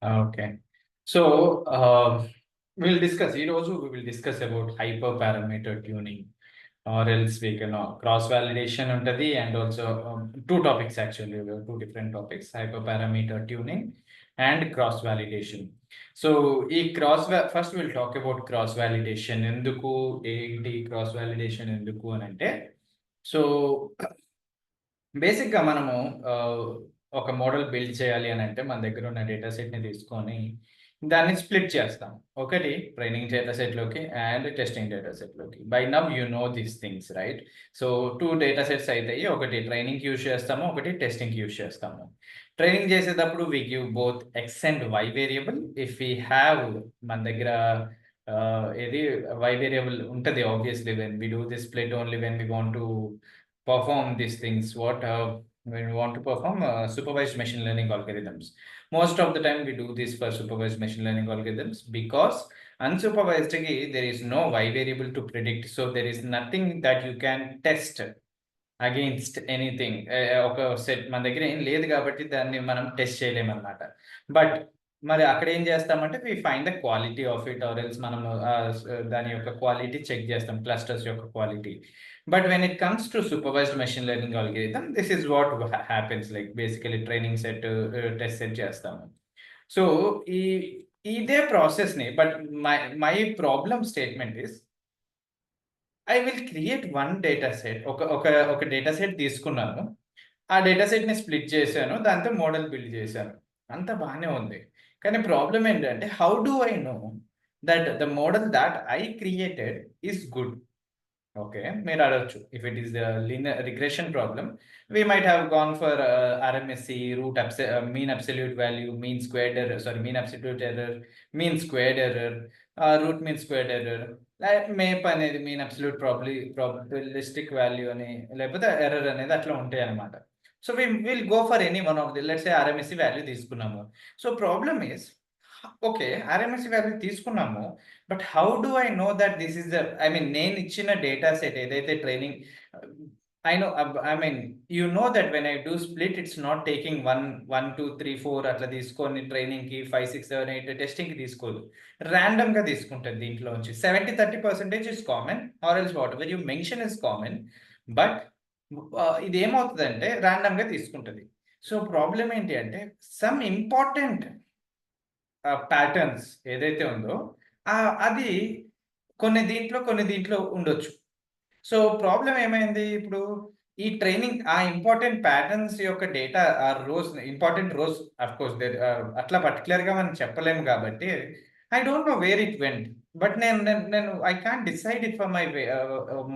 Okay. So, we will discuss about hyperparameter tuning, or else we can cross validation untadi, and also two topics actually, we have two different topics: hyperparameter tuning and cross validation. So, first we'll talk about cross validation. Enduku ఏంటి cross validation ఎందుకు అని అంటే, so బేసిక్‌గా మనము ఒక model build చేయాలి అనంటే, మన దగ్గర ఉన్న డేటా సెట్‌ని తీసుకొని, దాన్ని స్ప్లిట్ చేస్తాం. ఒకటి ట్రైనింగ్ డేటా సెట్‌లోకి అండ్ టెస్టింగ్ డేటా సెట్‌లోకి. By now you know these things, right? So, 2 data sets అయితాయి. ఒకటి ట్రైనింగ్‌కి యూజ్ చేస్తాము. ఒకటి టెస్టింగ్‌కి యూజ్ చేస్తాము. ట్రైనింగ్ చేసేటప్పుడు we give both X and Y variable. If we have మన దగ్గర ఏది వై వేరియబుల్ ఉంటది obviously when we do this split only when we want to perform these things when we want to perform supervised machine learning algorithms. Most of the time we do this for supervised machine learning algorithms, because unsupervised there is no y variable to predict, so there is nothing that you can test against anything. ఒక set మన దగ్గర ఏం లేదు కాబట్టి దాన్ని మనం test చేయలేమన్నమాట. But మరి అక్కడ ఏం చేస్తామంటే we find the quality of it, or else మనము దాని యొక్క క్వాలిటీ చెక్ చేస్తాం, క్లస్టర్స్ యొక్క quality. But when it comes to supervised machine learning algorithm, this is what happens. Like basically training set, test set చేస్తాము. So ఈ ఇదే ప్రాసెస్ని, but my problem statement is, I will create one data set. ఒక data set తీసుకున్నాను. ఆ data సెట్‌ని split చేశాను. దాంతో మోడల్ బిల్డ్ చేశాను. అంతా బానే ఉంది. కానీ ప్రాబ్లమ్ ఏంటంటే, how do I know that the model thought I created is good? Okay. మీరు అడగొచ్చు. If it is linear regression problem, we might have gone for RMSE, mean absolute value, mean absolute error, mean squared error, root mean squared error, MAPE అనేది mean absolute probabilistic value అని, లేకపోతే error అనేది అట్లా ఉంటాయన్నమాట. So will go for any one of the, let's say RMSE value తీసుకున్నాము. So problem is, okay, ఆర్ఎంఎస్ఈ value తీసుకున్నాము. But how do I know that this is the, I mean నేను ఇచ్చిన data set ఏదైతే training, I know, I mean you know that when I do split, it's not taking 1 2 3 4 అట్లా తీసుకొని ట్రైనింగ్‌కి 5 6 7 8 టెస్టింగ్‌కి తీసుకోదు. ర్యాండమ్‌గా తీసుకుంటది. దీంట్లోంచి 70-30% is common, or else whatever you mention is common. But ఇది ఏమవుతదంటే ర్యాండమ్‌గా తీసుకుంటది. సో ప్రాబ్లమ్ ఏంటి అంటే, సమ్ ఇంపార్టెంట్ ప్యాటర్న్స్ ఏదైతే ఉందో అది కొన్ని దీంట్లో ఉండొచ్చు. సో ప్రాబ్లమ్ ఏమైంది ఇప్పుడు, ఈ ట్రైనింగ్ ఆ ఇంపార్టెంట్ ప్యాటర్న్స్ యొక్క డేటా, ఆ ఇంపార్టెంట్ రోస్, అఫ్కోర్స్ అట్లా పర్టికులర్గా మనం చెప్పలేము కాబట్టి, I don't know where it went. But నేను I can't decide it for my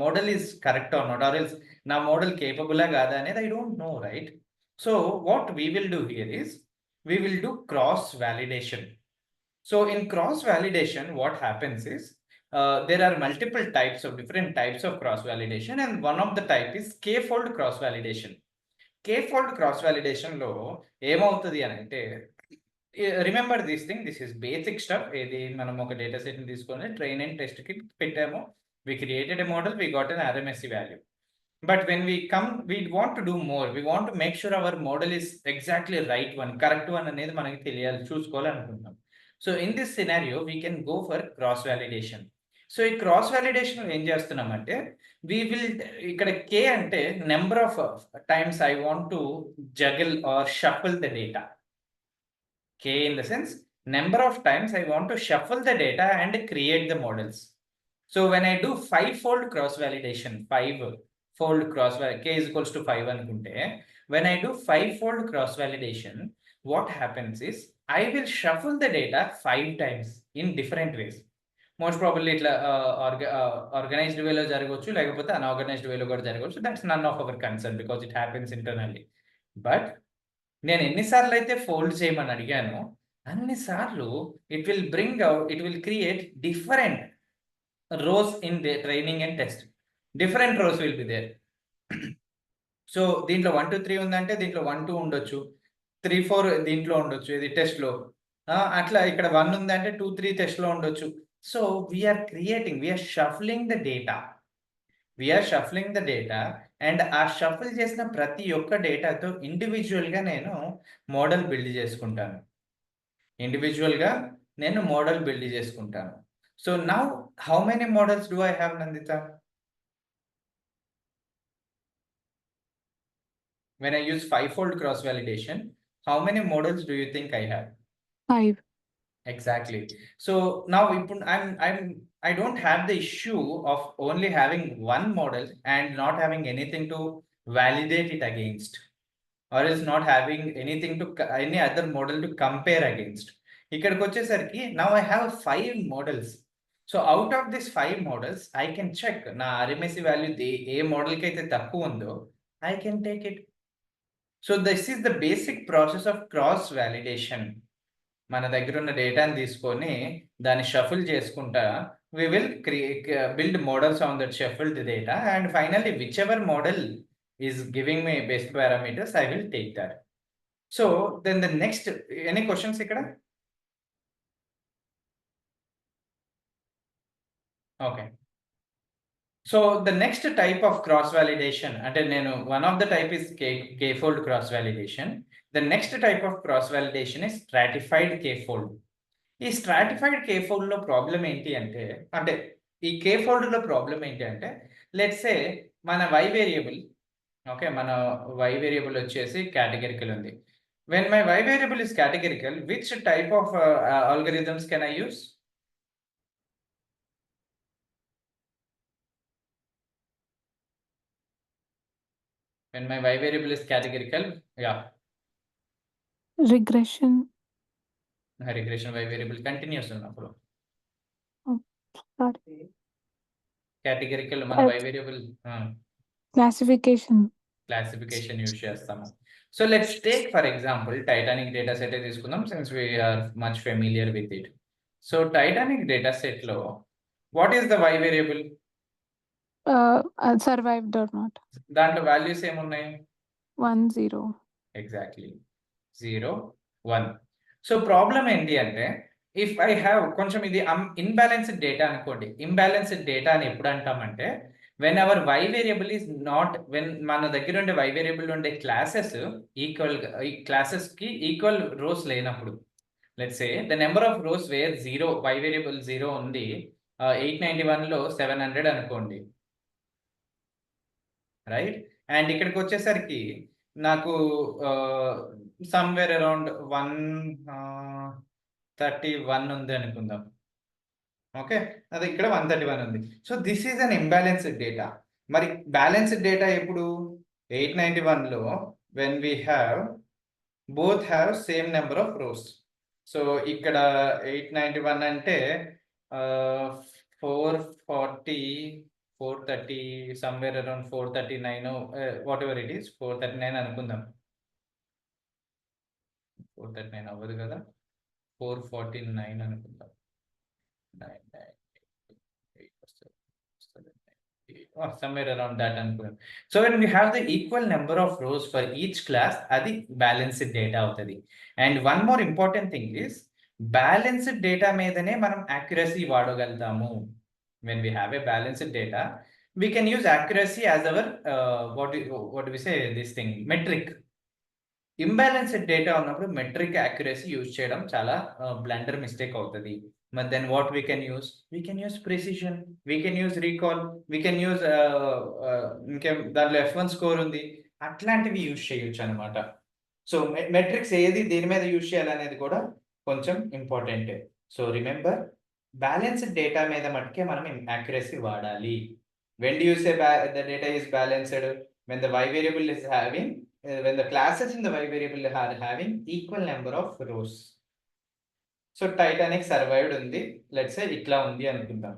model is correct or not, or else నా మోడల్ కేపబులా కాదా అనేది I don't know, right? So what we will do here is, we will do cross validation. So in cross validation, what happens is, there are different types of cross validation, and one of the type is k-fold cross validation. K-fold cross validation లో ఏమవుతుంది అని అంటే, remember this thing, this is basic stuff. ఇది మనం ఒక data సెట్ని తీసుకొని train and test కి పెట్టాము. We created a model, we got an RMSE value. But when we come, we want to do more. We want to make sure our model is exactly right one, correct one అనేది మనకి తెలియాలి, చూసుకోవాలనుకుంటున్నాం. So in this scenario we can go for cross validation. So ఈ cross validation ఏం చేస్తున్నామంటే, we will, ఇక్కడ K అంటే number of times I want to juggle or shuffle the data. K in the sense, number of times I want to shuffle the data and create the models. So when I do 5-fold cross validation, 5-fold K is equals to 5 అనుకుంటే, when I do 5-fold cross validation, what happens is I will shuffle the data 5 times in different ways. Most probably ఇట్లా organized వేలో జరగవచ్చు, లేకపోతే unorganized వేలో కూడా జరగవచ్చు. That's none of our concern, because it happens internally. But నేను ఎన్నిసార్లు అయితే ఫోల్డ్ చేయమని అడిగానో, అన్నిసార్లు it will create different rows in the training and test. Different rows will be there. So దీంట్లో 1 2 3 ఉందంటే దీంట్లో 1 2 ఉండొచ్చు, 3 4 దీంట్లో ఉండొచ్చు, ఇది టెస్ట్లో. అట్లా ఇక్కడ 1 ఉందంటే 2 3 టెస్ట్లో ఉండొచ్చు. So we're shuffling the data. And ఆ షఫుల్ చేసిన ప్రతి ఒక్క డేటాతో ఇండివిజువల్గా నేను మోడల్ బిల్డ్ చేసుకుంటాను. ఇండివిజువల్గా నేను మోడల్ బిల్డ్ చేసుకుంటాను. So now how many models do I have, Nandita? When I use five-fold cross validation, how many models do you think I have? 5. Exactly. So now I don't have the issue of only having one model and not having anything to validate it against, or is not having anything to any other model to compare against. ఇక్కడికి వచ్చేసరికి now I have 5 models. So out of these 5 models, I can check నా RMSE value ఏ మోడల్కి అయితే తక్కువ ఉందో I can take it. So this is the basic process of cross validation. మన దగ్గర ఉన్న డేటాని తీసుకొని దాన్ని షఫుల్ చేసుకుంటా we will build models on that shuffled data, and finally whichever model is giving me best parameters, I will take that. So then the next, any questions ikkada? Okay. So the next type of cross validation, అంటే నేను one of the type is k-fold cross validation. The next type of cross validation is stratified k-fold. ఈ stratified k-fold లో problem ఏంటి అంటే, ఈ k-fold లో problem ఏంటి అంటే, లెట్స్ సే మన y వేరియబుల్, ఓకే, మన y వేరియబుల్ వచ్చేసి కేటగిరికల్ ఉంది. When my y variable is categorical, which type of algorithms can I use? When my y variable is categorical, yeah, Regression. regression y variable continuous ఉన్నప్పుడు Sorry. categorical మన y variable Classification use చేస్తాము. So let's take for example Titanic data set తీసుకుందాం, since we're much familiar with it. So Titanic data set లో what is the y variable? Survived or not. దాంట్లో values ఏమున్నాయి? 1 0. Exactly 0 1. So problem ఏంటి అంటే, if I have కొంచెం ఇది imbalanced data అనుకోండి. Imbalanced data అని ఎప్పుడు అంటామంటే, when our y variable is not, when మన దగ్గర ఉండే y వేరియబుల్ ఉండే క్లాసెస్ ఈక్వల్గా, ఈ క్లాసెస్ కి ఈక్వల్ రోస్ లేనప్పుడు, let's say the number of rows where 0, y variable 0 ఉంది, 891 లో 700 అనుకోండి, రైట్? అండ్ ఇక్కడికి వచ్చేసరికి నాకు సమ్వేర్ అరౌండ్ 131 ఉంది అనుకుందాం, ఓకే, అది ఇక్కడ 131 ఉంది. So this is an imbalanced data. మరి బ్యాలెన్స్డ్ డేటా ఎప్పుడు? 891 లో when we have both have same number of rose. So ఇక్కడ 891 అంటే 440 430 somewhere around 439 what ever it is, 439 అనుకుందాం. 439 అవ్వదు కదా, 449 అనుకుందాం. Somewhere around that అనుకుందాం. So when we have the equal number of rows for each class, అది balanced data అవుతుంది. And one more important thing is, balanced data మీదనే మనం accuracy వాడగలుగుతాము. When we have a balanced data, we can use accuracy as our what do we say, this thing, metric. Imbalanced data ఉన్నప్పుడు metric accuracy use చేయడం చాలా blunder mistake అవుతుంది. But then what we can use? We can use precision, we can use recall, we can use ఇంకేం దాంట్లో F1 score ఉంది, అట్లాంటివి use చేయొచ్చు అనమాట. సో మెట్రిక్స్ ఏది దేని మీద యూజ్ చేయాలనేది కూడా కొంచెం important. So remember, balanced data మీద మటుకే మనం యాక్యురసీ వాడాలి. When do you say the data is balanced? When the y variable is having when the classes in the y variable are having equal number of rows. So Titanic survived ఉంది, let's say ఇట్లా ఉంది అనుకుందాం,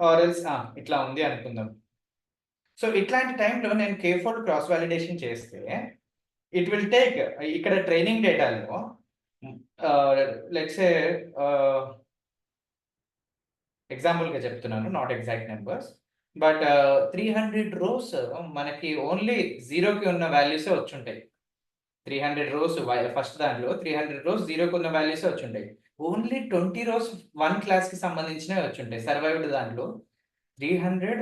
or else ఇట్లా ఉంది అనుకుందాం. So ఇట్లాంటి టైంలో నేను k-fold క్రాస్ వాలిడేషన్ చేస్తే ఇట్ విల్ టేక్, ఇక్కడ ట్రైనింగ్ డేటాలో లెట్స్ సే ఎగ్జాంపుల్గా చెప్తున్నాను, not exact numbers, but 300 rows మనకి ఓన్లీ 0కి ఉన్న వాల్యూసే వచ్చుంటాయి. 300 రోస్ ఫస్ట్ దాంట్లో 300 రోస్ 0కి ఉన్న వాల్యూసే వచ్చుంటాయి. ఓన్లీ 20 రోస్ 1 క్లాస్కి సంబంధించినవి వచ్చుంటాయి. సర్వైవ్డ్ దాంట్లో 300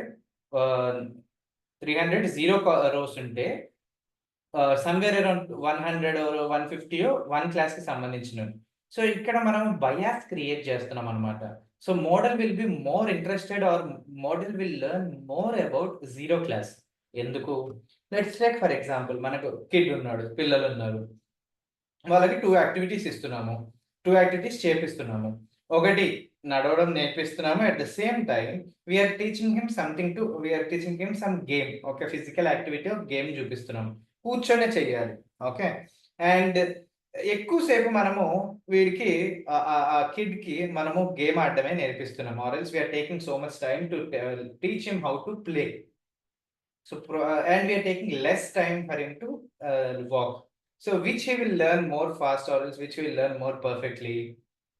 0 రోస్ ఉంటే సమ్వేర్ అరౌండ్ 100 150 1 క్లాస్కి సంబంధించినవి. సో ఇక్కడ మనం బయాస్ క్రియేట్ చేస్తున్నాం అనమాట. So model will be more interested or model will learn more about zero class. ఎందుకు? లెట్స్ టేక్ ఫర్ ఎగ్జాంపుల్ మనకు కిడ్ ఉన్నాడు, పిల్లలు ఉన్నారు. వాళ్ళకి 2 యాక్టివిటీస్ ఇస్తున్నాము. 2 యాక్టివిటీస్ చేపిస్తున్నాము. ఒకటి నడవడం నేర్పిస్తున్నాము. At the same time we're teaching him some game. Okay. Physical activity ఒక గేమ్ చూపిస్తున్నాము. కూర్చొనే చెయ్యాలి. ఓకే. అండ్ ఎక్కువ సేపు మనము వీడికి ఆ కిడ్‌కి మనము గేమ్ ఆడడమే నేర్పిస్తున్నాము. Or else we are taking so much time to teach him how to play. So, and we are taking less time for him to walk. So, which he will learn more fast or else which he will learn more perfectly?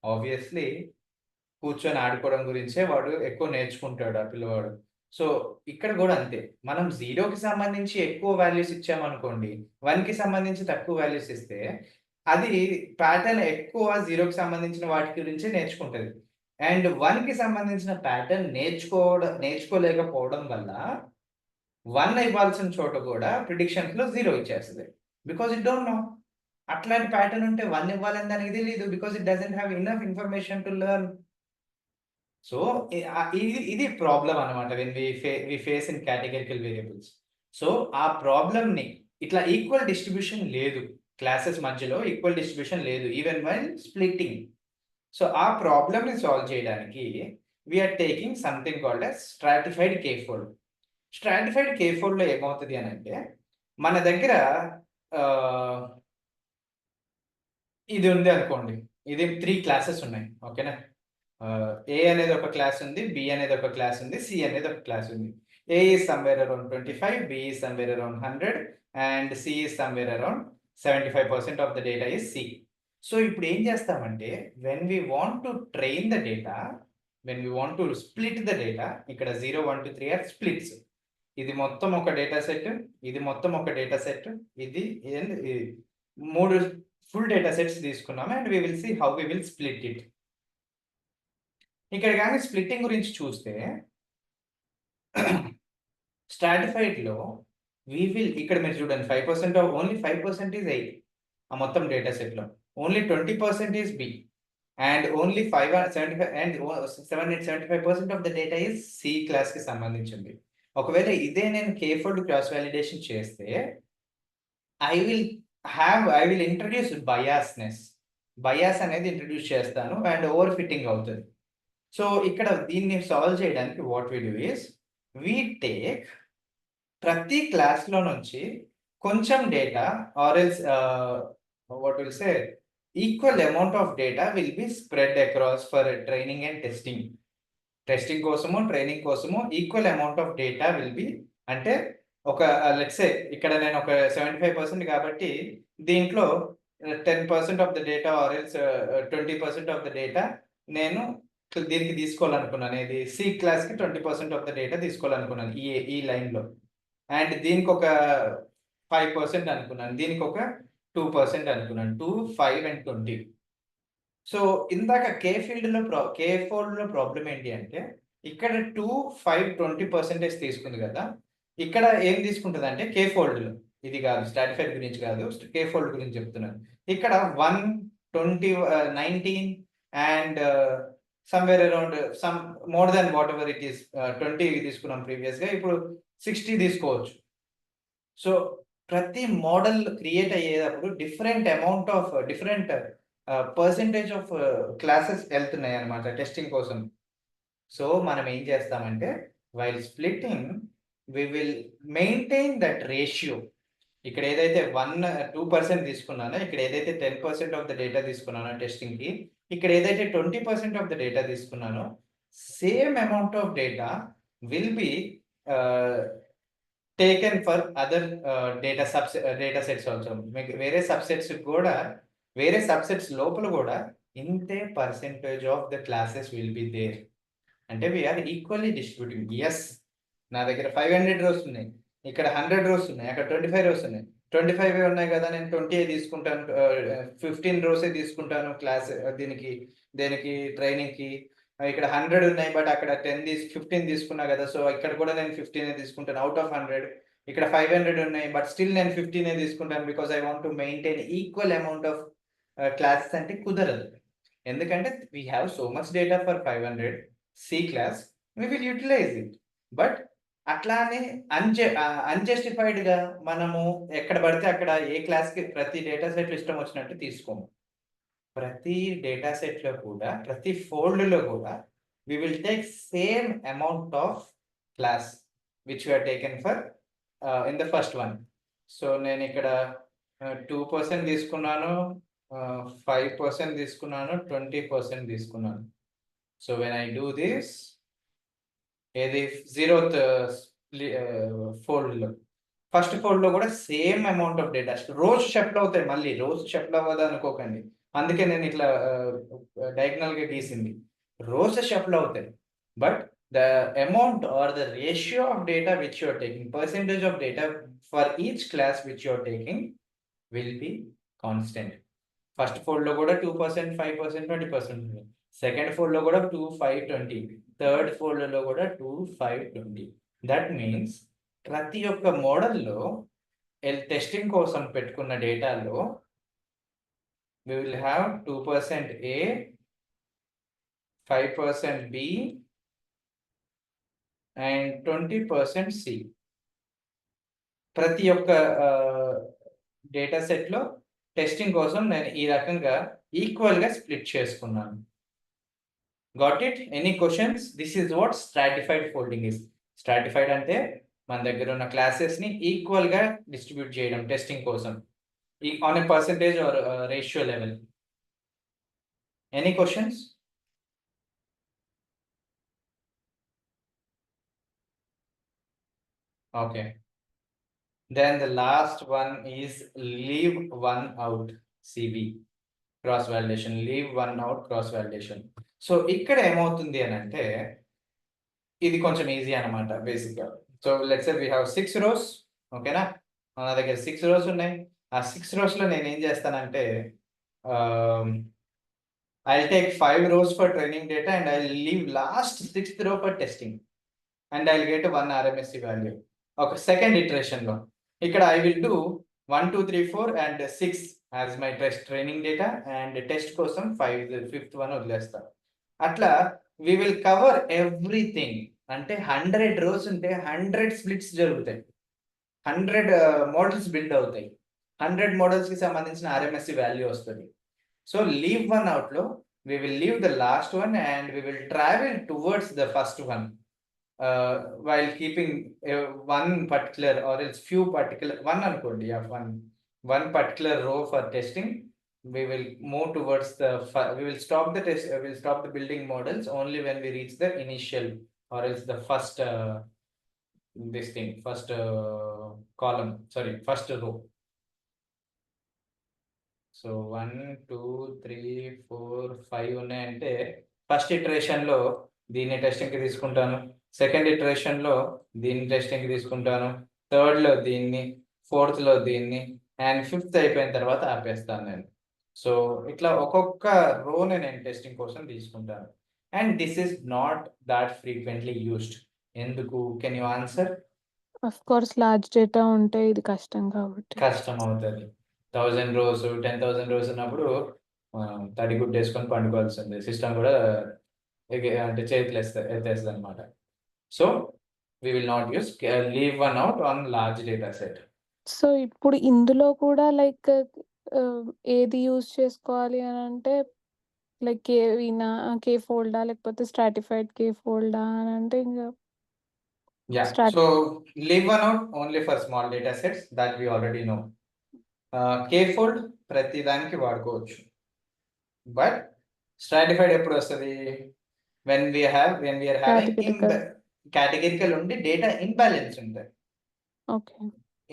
Obviously, కూర్చొని ఆడుకోవడం గురించే వాడు ఎక్కువ నేర్చుకుంటాడు ఆ పిల్లవాడు. So, ఇక్కడ కూడా అంతే. మనం 0కి సంబంధించి ఎక్కువ వాల్యూస్ ఇచ్చామనుకోండి, 1కి సంబంధించి తక్కువ వాల్యూస్ ఇస్తే, అది ప్యాటర్న్ ఎక్కువ 0కి సంబంధించిన వాటి గురించే నేర్చుకుంటది. అండ్ 1కి సంబంధించిన ప్యాటర్న్ నేర్చుకోలేకపోవడం వల్ల 1 ఇవ్వాల్సిన చోట కూడా ప్రిడిక్షన్స్‌లో 0 ఇచ్చేస్తది. Because it don't know. అట్లాంటి ప్యాటర్న్ ఉంటే 1 ఇవ్వాలని దానికి తెలీదు. Because it doesn't have enough information to learn. So, ఇది ప్రాబ్లమ్ అన్నమాట. When we face in categorical variables. So, ఆ ప్రాబ్లమ్‌ని ఇట్లా ఈక్వల్ డిస్ట్రిబ్యూషన్ లేదు. క్లాసెస్ మధ్యలో ఈక్వల్ డిస్ట్రిబ్యూషన్ లేదు. Even while splitting. సో, ఆ ప్రాబ్లమ్‌ని సాల్వ్ చేయడానికి we are taking something called as stratified K fold. Stratified K ఫోల్డ్‌లో ఏమవుతది అనంటే, మన దగ్గర ఆహ్, ఇది ఉంది అనుకోండి. ఇది 3 క్లాసెస్ ఉన్నాయి. ఓకేనా? ఏ అనేది ఒక క్లాస్ ఉంది. బి అనేది ఒక క్లాస్ ఉంది. సి అనేది ఒక క్లాస్ ఉంది. A is somewhere around 25, B is somewhere around 100 and C is somewhere around 75% of the data is C. So, ఇప్పుడు ఏం చేస్తామంటే when we want to train the data, when we want to split the data, ఇక్కడ 0, 1, 2, 3 are splits. ఇది మొత్తం ఒక data set, ఇది మొత్తం ఒక డేటా సెట్, ఇది 3 ఫుల్ డేటా సెట్స్ తీసుకున్నాము. And we will see how we will split it. ఇక్కడ గాని స్ప్లిట్టింగ్ గురించి చూస్తే స్ట్రాటిఫైడ్‌లో ఇక్కడ మీరు చూడండి 5% ఓన్లీ 5% ఈస్ A. ఆ మొత్తం డేటా సెట్‌లో. Only 20% is B. And only 75% of the data is C క్లాస్‌కి సంబంధించింది. ఒకవేళ ఇదే నేను కే ఫోల్డ్ క్రాస్ వాలిడేషన్ చేస్తే I will introduce biasness. Bias అనేది ఇంట్రొడ్యూస్ చేస్తాను అండ్ ఓవర్ ఫిట్టింగ్ అవుతది. సో, ఇక్కడ దీన్ని సాల్వ్ చేయడానికి what we do is we take ప్రతి క్లాస్‌లో నుంచి కొంచెం data or else what will say equal amount of data will be spread across for training and testing. Testing కోసము, ట్రైనింగ్ కోసము equal amount of data will B, అంటే ఒక let's say ఇక్కడ నేను ఒక 75% కాబట్టి దీంట్లో 10% of the data or else 20% of the data నేను దీనికి తీసుకోవాలనుకున్నాను. ఏది సి క్లాస్‌కి 20% ఆఫ్ ద డేటా తీసుకోవాలనుకున్నాను. ఈ లైన్‌లో. అండ్ దీనికొక 5% అనుకున్నాను. దీనికొక 2% అనుకున్నాను. 2, 5 అండ్ 20. సో, ఇందాక కే ఫోల్డ్‌లో ప్రాబ్లమ్ ఏంటి అంటే, ఇక్కడ 2, 5, 20% తీసుకుంది కదా! ఇక్కడ ఏం తీసుకుంటదంటే కే ఫోల్డ్‌లో. ఇది కాదు, స్ట్రాటిఫైడ్ గురించి కాదు. కే ఫోల్డ్ గురించి చెప్తున్నాను. ఇక్కడ 1, 20, 19 and somewhere around more than whatever it is 20 తీసుకున్నాం ప్రీవియస్‌గా. ఇప్పుడు 60 తీసుకోవచ్చు. సో, ప్రతి మోడల్ క్రియేట్ అయ్యేటప్పుడు డిఫరెంట్ పర్సెంటేజ్ ఆఫ్ క్లాసెస్ ఎళ్తున్నాయన్నమాట టెస్టింగ్ కోసం. సో, మనం ఏం చేస్తామంటే while splitting we will maintain that ratio. ఇక్కడ ఏదైతే 2% తీసుకున్నానో, ఇక్కడ ఏదైతే 10% ఆఫ్ ద డేటా తీసుకున్నానో టెస్టింగ్‌కి, ఇక్కడ ఏదైతే 20% ఆఫ్ ద డేటా తీసుకున్నానో, same amount of data will be taken for other data sets also. మీకు వేరే సబ్‌సెట్స్ లోపల కూడా ఇంతే percentage of the classes will be there. అంటే we are equally distributing. Yes, నా దగ్గర 500 రోస్ ఉన్నాయి. ఇక్కడ 100 రోస్ ఉన్నాయి. అక్కడ 25 రోస్ ఉన్నాయి. 25 ఉన్నాయి కదా! నేను 20 తీసుకుంటాను. 15 రోసే తీసుకుంటాను దేనికి ట్రైనింగ్‌కి. ఇక్కడ 100 ఉన్నాయి. బట్ అక్కడ 15 తీసుకున్నా కదా! సో, ఇక్కడ కూడా నేను 15 తీసుకుంటాను ఔట్ ఆఫ్ 100. ఇక్కడ 500 ఉన్నాయి. బట్ స్టిల్ నేను 15 తీసుకుంటాను. Because I want to maintain equal amount of classes అంటే కుదరదు. ఎందుకంటే we have so much data for 500 C class, we will utilize it. But అట్లానే అన్జస్టిఫైడ్ గా మనము ఎక్కడ పడితే అక్కడ ఏ క్లాస్ కి ప్రతి డేటా సెట్ ఇష్టం వచ్చినట్టు తీసుకోము. ప్రతి డేటా సెట్ లో కూడా ప్రతి ఫోల్డ్ లో కూడా we will take same amount of class which we are taken for in the first one. So నేను ఇక్కడ 2% తీసుకున్నాను, 5% తీసుకున్నాను, 20% తీసుకున్నాను. So when I do this, ఏది 0th ఫోల్డ్ లో ఫస్ట్ ఫోల్డ్ లో కూడా సేమ్ అమౌంట్ ఆఫ్ డేటా రోజు షఫ్ట్ అవుతాయి. మళ్ళీ రోజు షఫ్ట్ అవ్వదు అనుకోకండి, అందుకే నేను ఇట్లా డయాగ్నల్ గా గీసింది. రోజు షఫ్ట్ అవుతాయి, but the amount or the ratio of data which you are taking, percentage of data for each class which you are taking will be constant. First fold లో కూడా 2%, 5%, 20%. సెకండ్ ఫోల్డ్ లో కూడా 2, 5, 20. Third fold లో కూడా 2, 5, 20. That means ప్రతి ఒక్క మోడల్లో testing కోసం పెట్టుకున్న డేటాలో we will have 2% A, 5% B and 20% C. ప్రతి ఒక్క డేటా సెట్ లో టెస్టింగ్ కోసం నేను ఈ రకంగా ఈక్వల్ గా స్ప్లిట్ చేసుకున్నాను. Got it? Any questions? This is what stratified folding is. Stratified అంటే మన దగ్గర ఉన్న క్లాసెస్ ని ఈక్వల్ గా డిస్ట్రిబ్యూట్ చేయడం టెస్టింగ్ కోసం on a percentage or ratio level. Any questions? Okay. Then the last one is leave one out, CV, cross validation. Leave one out, cross validation. So ఇక్కడ ఏమవుతుంది అని అంటే ఇది కొంచెం ఈజీ అనమాట బేసిక్ గా. So let's say we have 6 rows, ఓకేనా? మన దగ్గర 6 rows ఉన్నాయి. ఆ 6 rows లో నేను ఏం చేస్తానంటే I'll take 5 rows for training data and I'll leave last 6th row for testing and I'll get 1 RMSE value. ఒక సెకండ్ ఇటరేషన్ లో ఇక్కడ I will do 1, 2, 3, 4 and 6 as my test training data and test కోసం 5th one వదిలేస్తా. అట్లా we will cover everything. అంటే 100 rows ఉంటే 100 splits జరుగుతాయి, 100 models build అవుతాయి, 100 మోడల్స్ కి సంబంధించిన RMSE వాల్యూ వస్తుంది. సో లీవ్ వన్ అవుట్ లో we will leave the last one and we will travel towards the first one. While keeping one particular or else few particular one అనుకోండి, one particular row for testing, we will move towards we will stop the test, we will stop the building models only when we reach the initial or else the first column, sorry, first row. So 1, 2, 3, 4, 5 ఉన్నాయంటే first iteration లో దీన్ని testing కి తీసుకుంటాను, second iteration లో దీన్ని testing కి తీసుకుంటాను, third లో దీన్ని, ఫోర్త్ లో దీన్ని అండ్ ఫిఫ్త్ అయిపోయిన తర్వాత ఆపేస్తాను నేను. సో ఇట్లా ఒక్కొక్క రోని నేను టెస్టింగ్ కోసం తీసుకుంటాను. And this is not that frequently used. ఎందుకు? Can you answer? Of course large data ఉంటే ఇది కష్టం కాబట్టి. కష్టం అవుతుంది. 1000 rows, 10,000 rows ఉన్నప్పుడు తడిగుడ్డ వేసుకొని పండుకోవాల్సిందే, సిస్టమ్ కూడా అంటే చేతులు ఎత్తేస్తుంది అనమాట. So we will not use leave one out on large data set. So ఇప్పుడు ఇందులో కూడా లైక్ ఏది యూజ్ చేసుకోవాలి అని అంటే లైక్ కే ఫోల్డా లేకపోతే స్ట్రాటిఫైడ్ కే ఫోల్డా అని అంటే ఇంకా Yeah, so leave one out only for small data sets that we already know. K fold ప్రతి దానికి వాడుకోవచ్చు, బట్ స్ట్రాటిఫైడ్ ఎప్పుడు వస్తుంది? when we are having categorical ఉండి డేటా ఇంబ్యాలెన్స్ ఉంటాయి. ఓకే,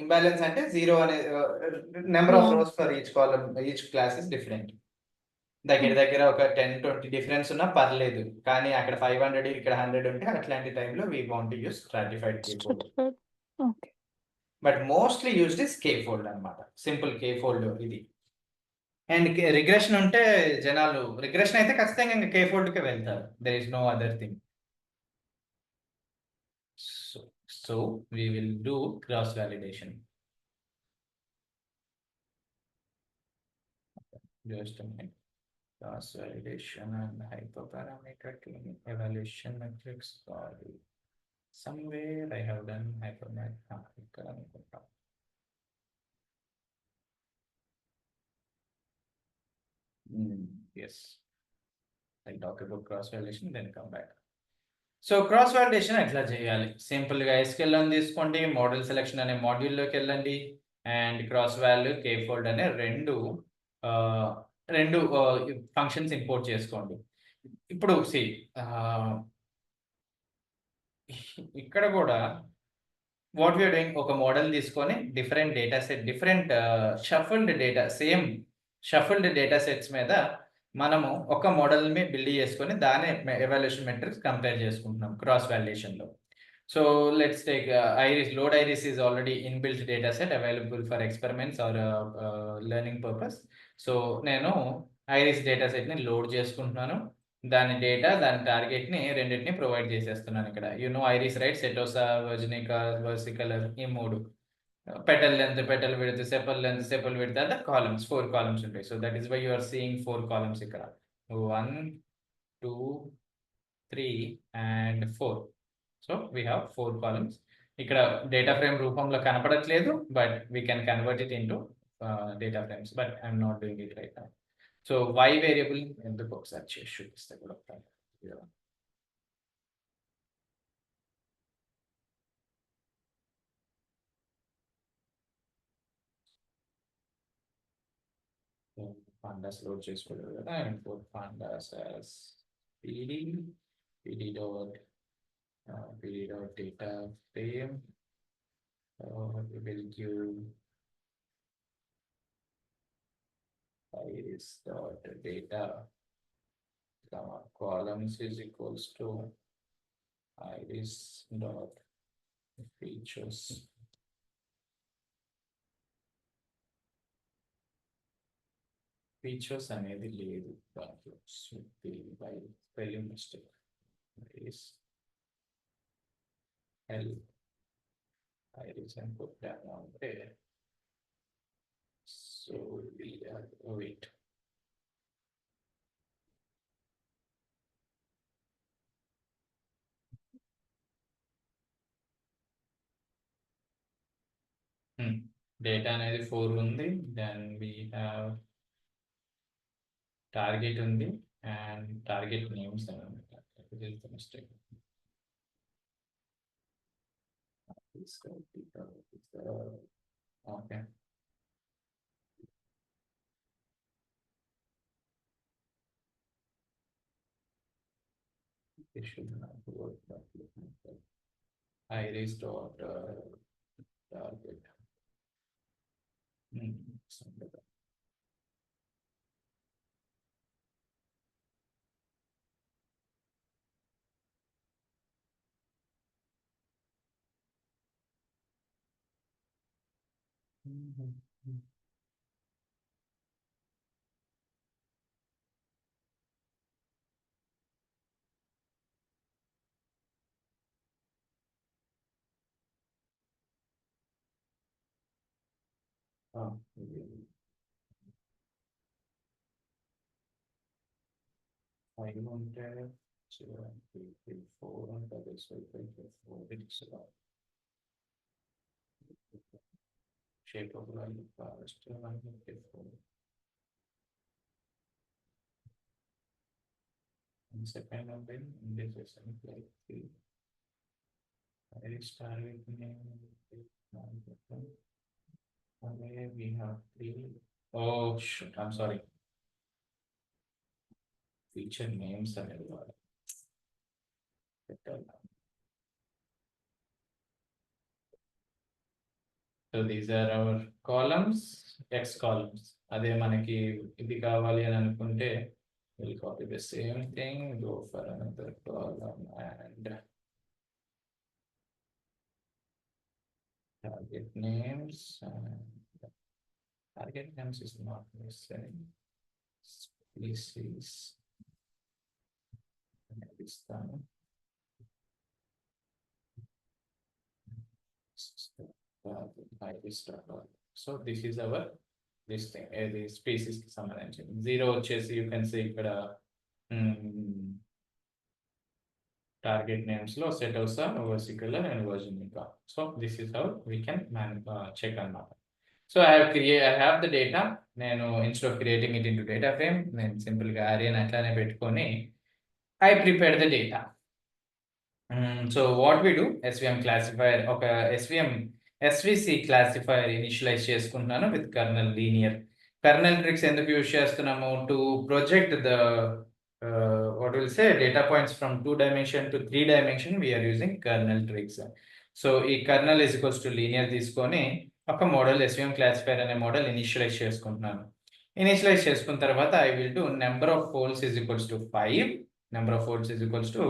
ఇంబ్యాలెన్స్ అంటే 0 అనే number of rose for each column, each class is different. దగ్గర ఒక 10-20 డిఫరెన్స్ ఉన్నా పర్లేదు, కానీ అక్కడ 500 ఇక్కడ 100 ఉంటే అట్లాంటి టైంలో we want to use stratified K fold. Okay, but mostly used is K fold అన్నమాట, సింపుల్ K fold ఇది. అండ్ రిగ్రెషన్ ఉంటే జనాలు రిగ్రెషన్ అయితే ఖచ్చితంగా ఇంకా K fold కే వెళ్తారు, there is no other thing. So we will do cross validation. Just a minute. Cross validation and hyperparameter tuning evaluation metrics. Somewhere I have done hyperparameter. ఇక్కడ అనుకుంటా. Yes, I'll talk about cross validation then come back. So cross validation ఎట్లా చేయాలి? సింపుల్గా SQL అని తీసుకోండి, model selection అనే మాడ్యూల్లోకి వెళ్ళండి, and cross value K fold అనే రెండు ఫంక్షన్స్ ఇంపోర్ట్ చేసుకోండి. ఇప్పుడు ఇక్కడ కూడా వాట్ వీఆర్ డూయింగ్, ఒక మోడల్ తీసుకొని different data set, different shuffled data, same shuffled data sets మీద మనము ఒక మోడల్ మీద బిల్డ్ చేసుకొని దాని ఎవాల్యుయేషన్ మెట్రిక్స్ కంపేర్ చేసుకుంటున్నాం క్రాస్ వాలిడేషన్లో. So let's take iris. Load iris is already inbuilt data set available for experiments or learning purpose. So నేను iris data సెట్ని లోడ్ చేసుకుంటున్నాను. దాని డేటా, దాని టార్గెట్ని రెండింటిని ప్రొవైడ్ చేసేస్తున్నాను ఇక్కడ. ఐరిస్ రైట్, సెటోసా, వర్జినికా, వర్సికలర్, ఈ మూడు. Petal length, petal width, sepal length, sepal width అదే కాలమ్స్, 4 కాలమ్స్ ఉంటాయి. So that is why you are seeing 4 columns ఇక్కడ. 1 2 3 and 4. So we have 4 columns. ఇక్కడ డేటా ఫ్రేమ్ రూపంలో కనపడట్లేదు, but we can convert it into data frames, but I'm not doing it right now. So Y variable ఎందుకు ఒకసారి చేసి చూపిస్తే కూడా pandas load చేసుకోలేదు కదా. import pandas as pd dot data frame. We will give iris dot data columns is equals to iris dot features. Features అనేది లేదు దాంట్లో, by spelling mistake. Is L iris అని కొట్టాను అంటే, సో వెయిట్, డేటా అనేది 4 ఉంది. దెన్ వీ హ్యావ్ టార్గెట్ ఉంది and target names అనమాట. Mistake. Okay, iris dot target. I want 0, 3, 3, 4 and that is 5, 5, 4. It's shape of line first, 1, 4. And second of them, this is like 3. I start with name. Okay, we have 3. Oh shit, I'm sorry. Feature names are everywhere. So these are our columns, X columns. అదే మనకి ఇది కావాలి అని అనుకుంటే we'll copy the same thing, go for another column and target names. Target names is not necessary. Species. So this is our this thing ఏది species కి సంబంధించింది. 0 వచ్చేసి యూ కెన్ సీ ఇక్కడ target names లో సెటోసా, versicolor and virginica. So this is how we can check అన్నమాట. So I have the data. నేను instead of creating it into data frame, నేను simple గా array అట్లానే పెట్టుకొని I prepared the data. So what we do, SVM classifier, ఒక SVC classifier initialise చేసుకుంటున్నాను with kernel linear. Kernel tricks ఎందుకు use చేస్తున్నాము to project the what will say data points from 2 dimension to 3 dimension, we are using kernel tricks. So ఈ kernel is equals to linear తీసుకొని ఒక model SVM classifier అనే model initialise చేసుకుంటున్నాను. Initialise చేసుకున్న తర్వాత I will do number of folds is equals to 5. Number of folds is equals to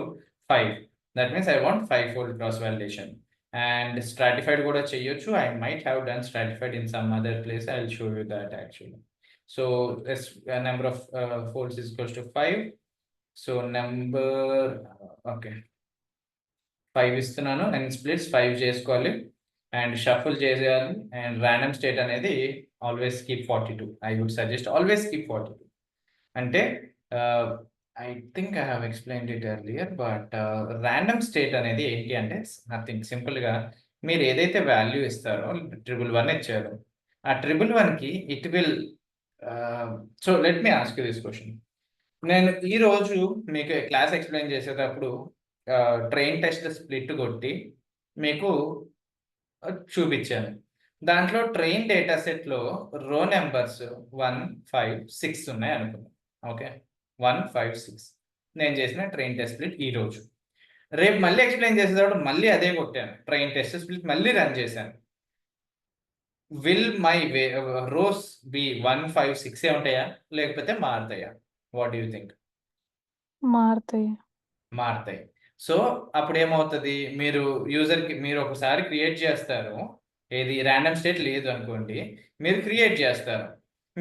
5. That means I want 5-fold cross validation. And stratified కూడా చేయొచ్చు. I might have done stratified in some other place. I'll show you that actually. So this number of folds is equals to 5. So number okay 5 ఇస్తున్నాను and splits 5 చేసుకోవాలి and shuffle చేసేయాలి and random state అనేది always keep 42. I would suggest always keep 42. అంటే I think I have explained it earlier, but random state అనేది ఏంటి అంటే nothing, సింపుల్గా మీరు ఏదైతే వాల్యూ ఇస్తారో 111 ఇచ్చారు, ఆ 111కి it will so let me ask this question. నేను ఈరోజు మీకు క్లాస్ ఎక్స్ప్లెయిన్ చేసేటప్పుడు ట్రైన్ టెస్ట్ స్ప్లిట్ కొట్టి మీకు చూపించాను. దాంట్లో ట్రైన్ డేటా సెట్లో రో నెంబర్స్ 1, 5, 6 ఉన్నాయి అనుకున్నాను. ఓకే 1, 5, 6 నేను చేసిన ట్రైన్ టెస్ట్ స్ప్లిట్ ఈ రోజు. రేపు మళ్ళీ ఎక్స్ప్లెయిన్ చేసేటప్పుడు మళ్ళీ అదే కొట్టాను, ట్రైన్ టెస్ట్ స్ప్లిట్ మళ్ళీ రన్ చేశాను. విల్ మై రోస్ బి 1, 5, 6 ఉంటాయా లేకపోతే మారుతాయా? What do you think? మారుతాయి. సో అప్పుడు ఏమవుతుంది, మీరు యూజర్కి మీరు ఒకసారి క్రియేట్ చేస్తారు, ఏది ర్యాండమ్ స్టేట్ లేదు అనుకోండి, మీరు క్రియేట్ చేస్తారు,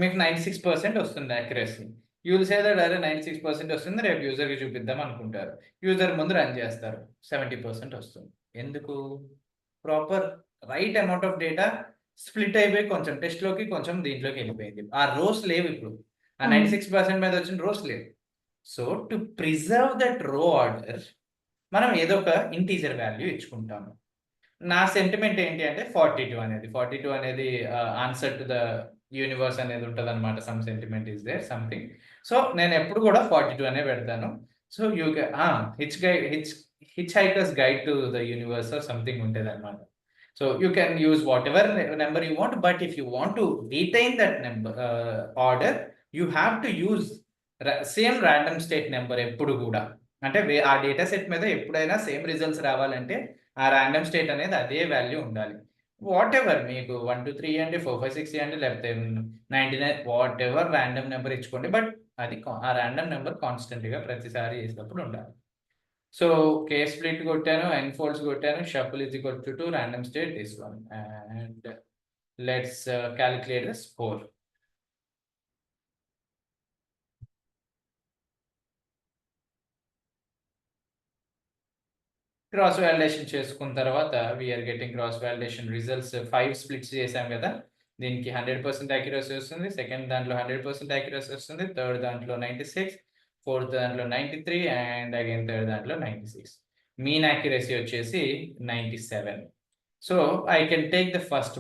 మీకు 96% వస్తుంది యాక్యురసీ. యూల్ సే దట్ అరే 96% వస్తుంది, రేపు యూజర్కి చూపిద్దాం అనుకుంటారు. యూజర్ ముందు రన్ చేస్తారు, 70% వస్తుంది. ఎందుకు? Proper right amount of data split అయిపోయి కొంచెం టెస్ట్లోకి కొంచెం దీంట్లోకి వెళ్ళిపోయింది. ఆ రోస్ లేవు ఇప్పుడు, ఆ 96% మీద వచ్చిన రోస్ లేవు. సో టు ప్రిజర్వ్ దట్ రో ఆర్డర్ మనం ఏదో ఒక ఇంటీజర్ వాల్యూ ఇచ్చుకుంటాము. నా సెంటిమెంట్ ఏంటి అంటే 42 అనేది ఆన్సర్ టు ద యూనివర్స్ అనేది ఉంటుంది అనమాట. Some sentiment is there something. So నేను ఎప్పుడు కూడా 42 అనే పెడతాను. So you hitchhiker's guide to the universe or something ఉంటుంది అనమాట. So you can use whatever number you want, but if you want to retain that number order you have to use same random state number ఎప్పుడు కూడా. అంటే ఆ data set మీద ఎప్పుడైనా same results రావాలంటే ఆ ర్యాండమ్ స్టేట్ అనేది అదే వాల్యూ ఉండాలి. వాట్ ఎవర్ మీకు 1, 2, 3 అండి, 4, 5, 6 అండి, లేకపోతే 99 వాట్ ఎవర్ ర్యాండమ్ నెంబర్ ఇచ్చుకోండి, బట్ అది ఆ ర్యాండమ్ నెంబర్ కాన్స్టెంట్గా ప్రతిసారి చేసినప్పుడు ఉండాలి. సో కే స్ప్లిట్ కొట్టాను, ఎన్ఫోల్డ్స్ కొట్టాను, shuffle is equal to 2, random state this one, and let's calculate the score. Cross validation చేసుకున్న తర్వాత we're getting cross validation results 5 splits చేసాం కదా, దీనికి 100% యాక్యురసీ వస్తుంది, సెకండ్ దాంట్లో 100% యాక్యురసీ వస్తుంది, థర్డ్ దాంట్లో 96, ఫోర్త్ దాంట్లో 93 అండ్ అగైన్ థర్డ్ దాంట్లో 96. మీన్ యాక్యురసీ వచ్చేసి 97. So I can take the first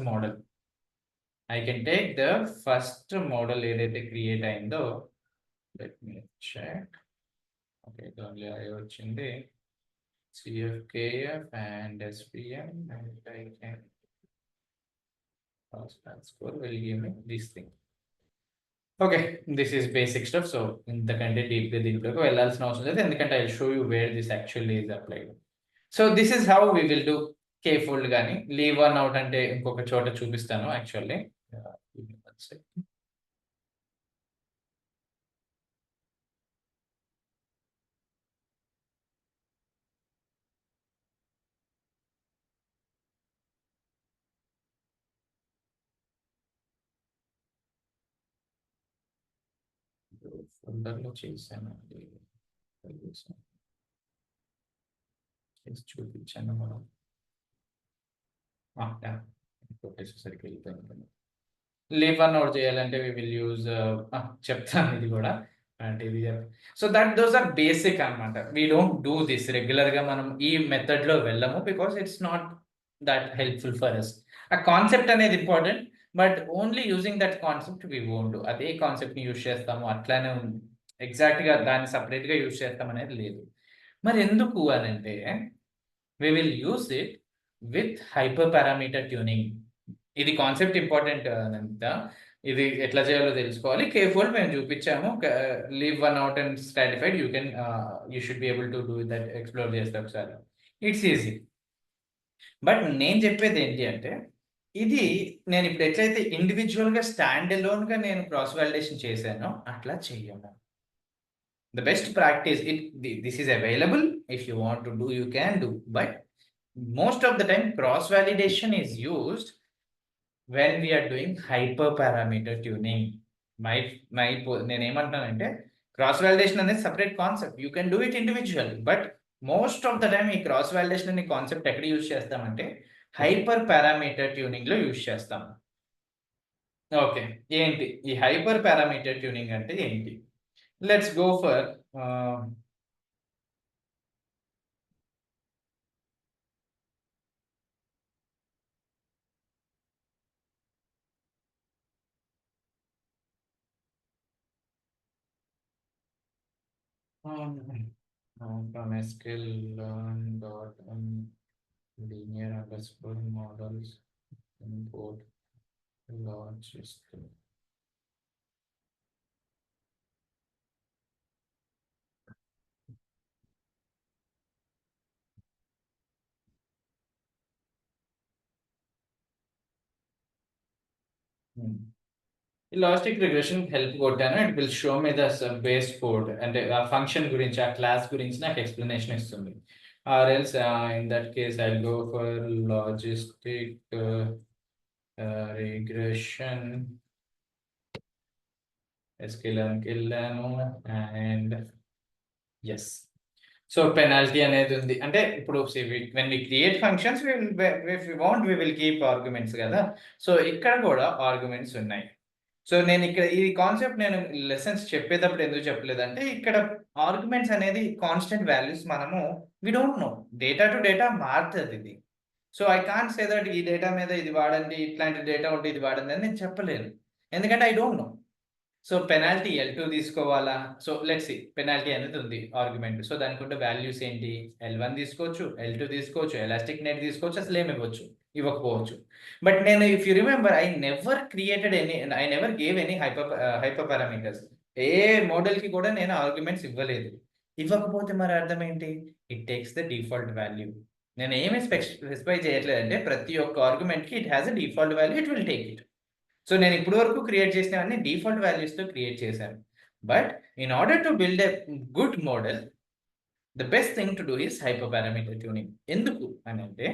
model ఏదైతే క్రియేట్ అయిందో, let me check. Okay only I వచ్చింది, CFKF and SPM, and I can score will give me this thing. Okay, this is basic stuff. So ఇంతకంటే డీప్గా దీంట్లోకి వెళ్ళాల్సిన అవసరం లేదు, ఎందుకంటే I show you where this actually is applied. So this is how we will do K fold. కానీ leave one out అంటే ఇంకొక చోట చూపిస్తాను యాక్చువల్లీ. ఫోల్డర్లో చేశాను, చూపించాను మనం. కొట్టేసరికి వెళ్ళిపోయింది. లీవ్ వన్ అవుట్ చేయాలంటే వి విల్ యూజ్ చెప్తాను ఇది కూడా అంటే ఇది so that those are basic అనమాట. వీ డోంట్ డూ దిస్ రెగ్యులర్గా మనం ఈ మెథడ్లో వెళ్ళము because it's not that helpful for us. ఆ కాన్సెప్ట్ అనేది important but only using that concept we won't do. అదే కాన్సెప్ట్ని యూజ్ చేస్తాము అట్లానే ఉంది, ఎగ్జాక్ట్గా దాన్ని సపరేట్గా యూజ్ చేస్తాం అనేది లేదు. మరి ఎందుకు అని అంటే we will use it with hyperparameter tuning. ఇది కాన్సెప్ట్ ఇంపార్టెంట్ అనంత. ఇది ఎట్లా చేయాలో తెలుసుకోవాలి. కేర్ఫుల్ మేము చూపించాము. Leave one out and stratified you should be able to do that, explore చేస్తే ఒకసారి. It's easy. బట్ నేను చెప్పేది ఏంటి అంటే ఇది నేను ఇప్పుడు ఎట్లయితే ఇండివిజువల్గా స్టాండ్ అలోన్గా నేను క్రాస్ వాలిడేషన్ చేశానో అట్లా చెయ్యము. The best practice, this is available. If you want to do, you can do. But most of the time, cross validation is used when we are doing hyperparameter tuning. నేను ఏమంటున్నానంటే cross validation అనేది separate concept. You can do it individual. But most of the time ఈ cross validation అనే concept ఎక్కడ use చేస్తామంటే hyper parameter tuning లో use చేస్తాం. Okay, ఏంటి ఈ హైపర్ పారామీటర్ ట్యూనింగ్ అంటే ఏంటి? Let's go for from SQL learn dot linear underscore models import logistic. Logistic regression help కొట్టాను. It will show me the base code అంటే ఆ ఫంక్షన్ గురించి, ఆ క్లాస్ గురించి నాకు ఎక్స్ప్లెనేషన్ ఇస్తుంది. Or else in that case I go for logistic regression ఎస్కెళ్ళాను వెళ్ళాను అండ్ ఎస్. సో పెనాల్టీ అనేది ఉంది అంటే ఇప్పుడు when we create functions if we want we will keep arguments కదా. సో ఇక్కడ కూడా ఆర్గ్యుమెంట్స్ ఉన్నాయి. సో నేను ఇక్కడ ఈ కాన్సెప్ట్ నేను లెసన్స్ చెప్పేటప్పుడు ఎందుకు చెప్పలేదంటే ఇక్కడ ఆర్గ్యుమెంట్స్ అనేది కాన్స్టెంట్ వాల్యూస్ మనము we don't know, data to data మారుతుంది ఇది. So I can't say that ఈ డేటా మీద ఇది వాడండి, ఇట్లాంటి డేటా ఉంటే ఇది వాడండి అని నేను చెప్పలేను, ఎందుకంటే I don't no. So penalty L2 తీసుకోవాలా? సో లెట్స్ సి పెనాల్టీ అనేది ఉంది ఆర్గ్యుమెంట్. సో దానికి ఉంటే వాల్యూస్ ఏంటి? L1 తీసుకోవచ్చు, L2 తీసుకోవచ్చు, ఎలాస్టిక్ నెట్ తీసుకోవచ్చు, అసలు ఏమి ఇవ్వచ్చు, ఇవ్వకపోవచ్చు. బట్ నేను if you remember I never gave any hyper parameters. ఏ మోడల్కి కూడా నేను ఆర్గ్యుమెంట్స్ ఇవ్వలేదు. ఇవ్వకపోతే మరి అర్థం ఏంటి? It takes the default value. నేను ఏమి స్పెసిఫై చేయట్లేదంటే ప్రతి ఒక్క ఆర్గ్యుమెంట్కి it has a default value, it will take it. So నేను ఇప్పటి వరకు క్రియేట్ చేసినవన్నీ డిఫాల్ట్ వాల్యూస్తో క్రియేట్ చేశాను. But in order to build a good model the best thing to do is hyper parameter tuning. ఎందుకు అని అంటే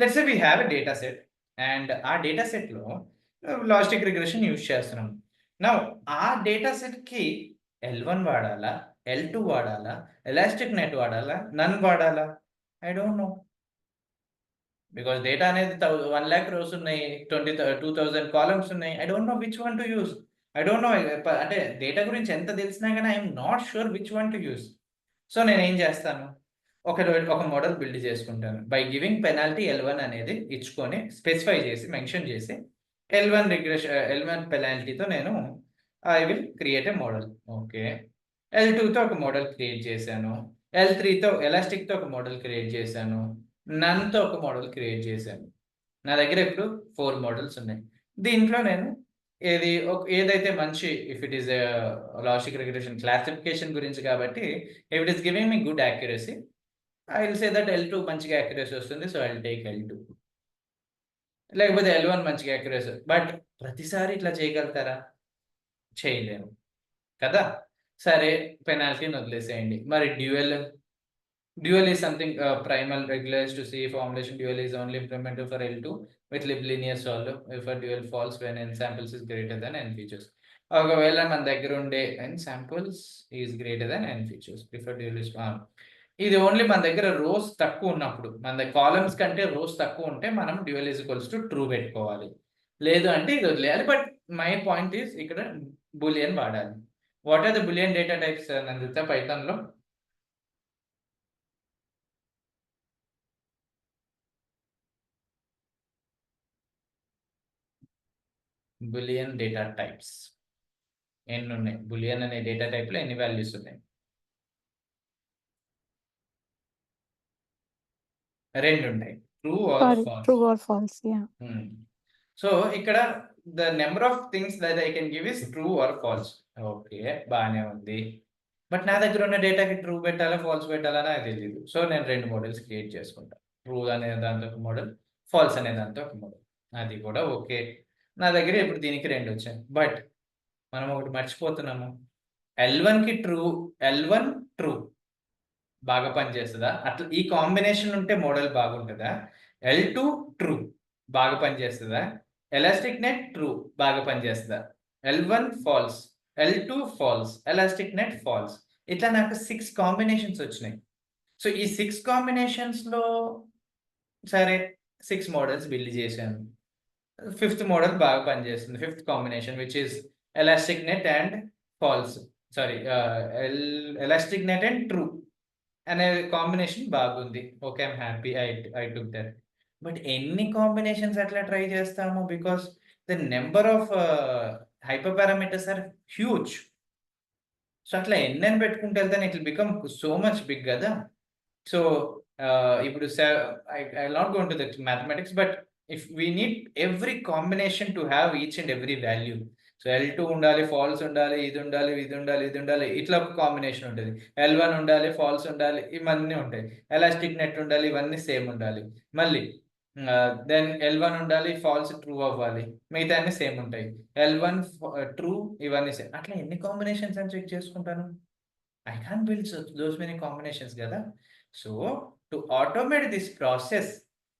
let's say we have a data set and ఆ డేటా సెట్లో లాజిస్టిక్ రిగ్రెషన్ యూజ్ చేస్తున్నాం. నా ఆ డేటా సెట్కి L1 వాడాలా, L2 వాడాలా, ఎలాస్టిక్ నెట్ వాడాలా, నన్ వాడాలా? I don't no. Because data అనేది 1 lakh రోస్ ఉన్నాయి, 2,000 కాలమ్స్ ఉన్నాయి. I don't no which one to use. I don't no. అంటే డేటా గురించి ఎంత తెలిసినా కానీ I'm not sure which one to use. So నేను ఏం చేస్తాను, ఒక మోడల్ బిల్డ్ చేసుకుంటాను బై గివింగ్ పెనాల్టీ L1 అనేది ఇచ్చుకొని స్పెసిఫై చేసి మెన్షన్ చేసి L1 పెనాల్టీతో నేను I will create a model. Okay, L2తో ఒక మోడల్ క్రియేట్ చేశాను, L3తో ఎలాస్టిక్తో ఒక మోడల్ క్రియేట్ చేశాను, నన్తో ఒక మోడల్ క్రియేట్ చేశాను. నా దగ్గర ఇప్పుడు 4 మోడల్స్ ఉన్నాయి. దీంట్లో నేను ఏదైతే మంచి, if it is logic regression classification గురించి కాబట్టి if it is giving me good accuracy I will say that L2 మంచిగా యాక్యురసీ వస్తుంది, so I will take L2. లేకపోతే L1 మంచిగా యాక్యురసీ. బట్ ప్రతిసారి ఇట్లా చేయగలుగుతారా? చేయలేము కదా. సరే, పెనాల్టీని వదిలేసేయండి. మరి dual is something primal regularized to see formulation. Dual is only implemented for L2 with linear solve if a dual falls when n samples is greater than n features. ఒకవేళ మన దగ్గర ఉండే n samples is greater than n features, prefer dual is ఇది only మన దగ్గర rose తక్కువ ఉన్నప్పుడు, మన దగ్గర కాలమ్స్ కంటే రోస్ తక్కువ ఉంటే మనం dual is equals to true పెట్టుకోవాలి. లేదు అంటే ఇది వదిలేయాలి. బట్ మై పాయింట్ ఈస్ ఇక్కడ బూలియన్ వాడాలి. What are the Boolean data types Nandita పైథాన్‌లో? బూలియన్ డేటా టైప్స్ ఎన్ని ఉన్నాయి? బూలియన్ అనే డేటా టైప్‌లో ఎన్ని వాల్యూస్ ఉన్నాయి? 2 ఉన్నాయి. True or sorry, false. True or false. Ya. So ఇక్కడ the number of things that I can give is true or false. Okay, బానే ఉంది. బట్ నా దగ్గర ఉన్న డేటాకి ట్రూ పెట్టాలా ఫాల్స్ పెట్టాలా నాకు తెలియదు. సో నేను 2 మోడల్స్ క్రియేట్ చేసుకుంటా. ట్రూ అనే దాంతో ఒక మోడల్, ఫాల్స్ అనే దాంతో ఒక మోడల్. అది కూడా ఓకే. నా దగ్గర ఇప్పుడు దీనికి 2 వచ్చాయి. బట్ మనం ఒకటి మర్చిపోతున్నాము. L1కి ట్రూ, L1 ట్రూ బాగా పనిచేస్తుందా? అట్లా ఈ కాంబినేషన్ ఉంటే మోడల్ బాగుంటుందా? L2 ట్రూ బాగా పనిచేస్తుందా? ఎలాస్టిక్ నెట్ ట్రూ బాగా పనిచేస్తుందా? L1 false, L2 false, elastic net false. ఇట్లా నాకు 6 కాంబినేషన్స్ వచ్చినాయి. సో ఈ 6 కాంబినేషన్స్‌లో సరే 6 మోడల్స్ బిల్డ్ చేశాను. ఫిఫ్త్ మోడల్ బాగా పనిచేస్తుంది. Fifth combination which is elastic net and false. Sorry, elastic net and true అనే కాంబినేషన్ బాగుంది. Okay, I'm happy I took that. But ఎన్ని కాంబినేషన్స్ అట్లా ట్రై చేస్తాము? Because the number of hyper parameters are huge. So అట్లా ఎన్నెన్ని పెట్టుకుంటూ వెళ్తాను it will become so much big కదా. సో ఇప్పుడు I not go into the mathematics, but if we need every combination to have each and every value. So L2 ఉండాలి, falls ఉండాలి, ఇది ఉండాలి, ఇది ఉండాలి, ఇది ఉండాలి, ఇట్లా ఒక కాంబినేషన్ ఉంటుంది. L1 ఉండాలి, ఫాల్స్ ఉండాలి, ఇవన్నీ ఉంటాయి. ఎలాస్టిక్ నెట్ ఉండాలి, ఇవన్నీ సేమ్ ఉండాలి. మళ్ళీ దెన్ L1 ఉండాలి, ఫాల్స్ ట్రూ అవ్వాలి, మిగతా అన్ని సేమ్ ఉంటాయి. L1 ట్రూ, ఇవన్నీ సేమ్. అట్లా ఎన్ని కాంబినేషన్స్ అని చెక్ చేసుకుంటాను? I can't build those many combinations కదా. So to automate this process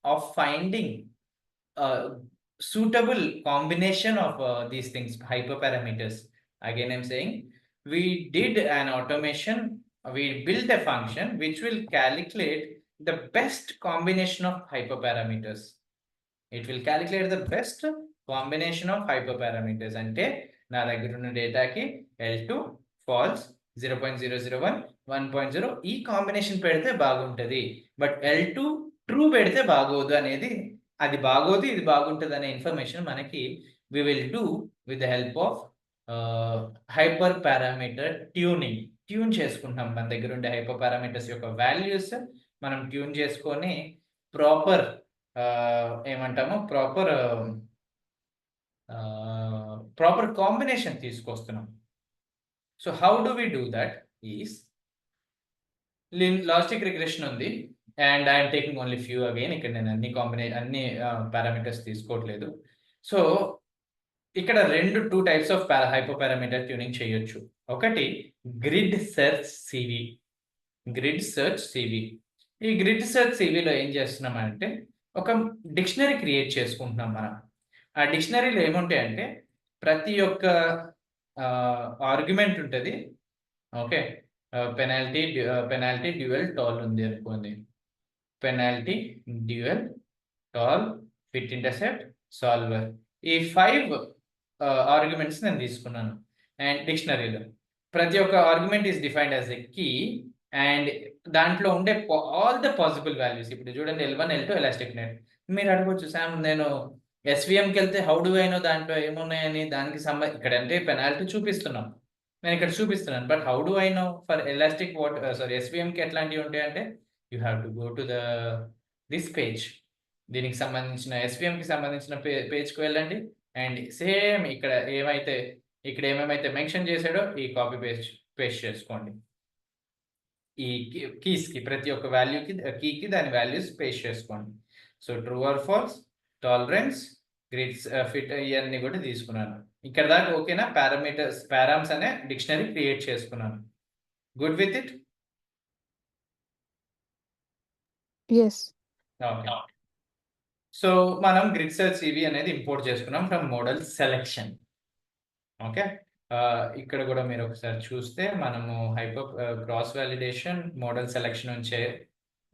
of finding a suitable combination of these things, hyperparameters, again I'm saying we did an automation. We built a function which will calculate the best combination of hyperparameters. It will calculate the best combination of hyperparameters. అంటే నా దగ్గర ఉన్న డేటాకి L2 falls, 0.001, 1.0 ఈ combination పెడితే బాగుంటుంది. But L2 true పెడితే బాగోదు అనేది, అది బాగోదు ఇది బాగుంటుంది అనే ఇన్ఫర్మేషన్ మనకి we will do with the help of hyper parameter tuning. Tune చేసుకుంటాం మన దగ్గర ఉండే హైపర్ పారామీటర్స్ యొక్క వాల్యూస్ మనం ట్యూన్ చేసుకొని ప్రాపర్ ఏమంటాము ప్రాపర్ కాంబినేషన్ తీసుకొస్తున్నాం. So how do we do that is logistic regression ఉంది and I'm taking only few again. ఇక్కడ నేను అన్ని పారామీటర్స్ తీసుకోవట్లేదు. సో ఇక్కడ 2 types of hyper parameter tuning చేయొచ్చు. ఒకటి grid search CV. Grid search CV. ఈ గ్రిడ్ సెర్చ్ సివిలో ఏం చేస్తున్నామంటే ఒక డిక్షనరీ క్రియేట్ చేసుకుంటున్నాం మనం. ఆ డిక్షనరీలో ఏముంటాయంటే ప్రతి ఒక్క ఆర్గ్యుమెంట్ ఉంటుంది. ఓకే, పెనాల్టీ డ్యూయల్ టాల్ ఉంది అనుకోండి. Penalty dual tol fit intercept solver. ఈ 5 ఆర్గ్యుమెంట్స్ నేను తీసుకున్నాను. అండ్ డిక్షనరీలో ప్రతి ఒక్క argument is defined as a key and దాంట్లో ఉండే ఆల్ ద పాసిబుల్ వాల్యూస్. ఇప్పుడు చూడండి L1, L2 ఎలాస్టిక్ నెట్. మీరు అడగవచ్చు, సామ్ నేను SVMకి వెళ్తే హౌ డు ఐ నో దాంట్లో ఏమున్నాయని? దానికి ఇక్కడ అంటే పెనాల్టీ చూపిస్తున్నాం, నేను ఇక్కడ చూపిస్తున్నాను. But how do I know for elastic SVMకి ఎట్లాంటివి ఉంటాయంటే you have to go to this page. దీనికి సంబంధించిన SVMకి సంబంధించిన పేజ్కి వెళ్ళండి అండ్ సేమ్ ఇక్కడ ఏమేమైతే మెన్షన్ చేశాడో ఈ కాపీ పేస్ట్ చేసుకోండి. ఈ కీస్కి ప్రతి ఒక్క వాల్యూకి కీకి దాని వాల్యూస్ పేస్ట్ చేసుకోండి. So true or false, tolerance, grids fit ఇవన్నీ కూడా తీసుకున్నాను. ఇక్కడ దాకా ఓకేనా? పారామ్స్ అనే డిక్షనరీ క్రియేట్ చేసుకున్నాను. Good with it? yes. Okay. So మనం గ్రిడ్ సెర్చ్ సివి అనేది ఇంపోర్ట్ చేసుకున్నాం ఫ్రమ్ మోడల్ సెలెక్షన్. ఓకే, ఇక్కడ కూడా మీరు ఒకసారి చూస్తే మనము క్రాస్ వాలిడేషన్ మోడల్ సెలెక్షన్ నుంచే,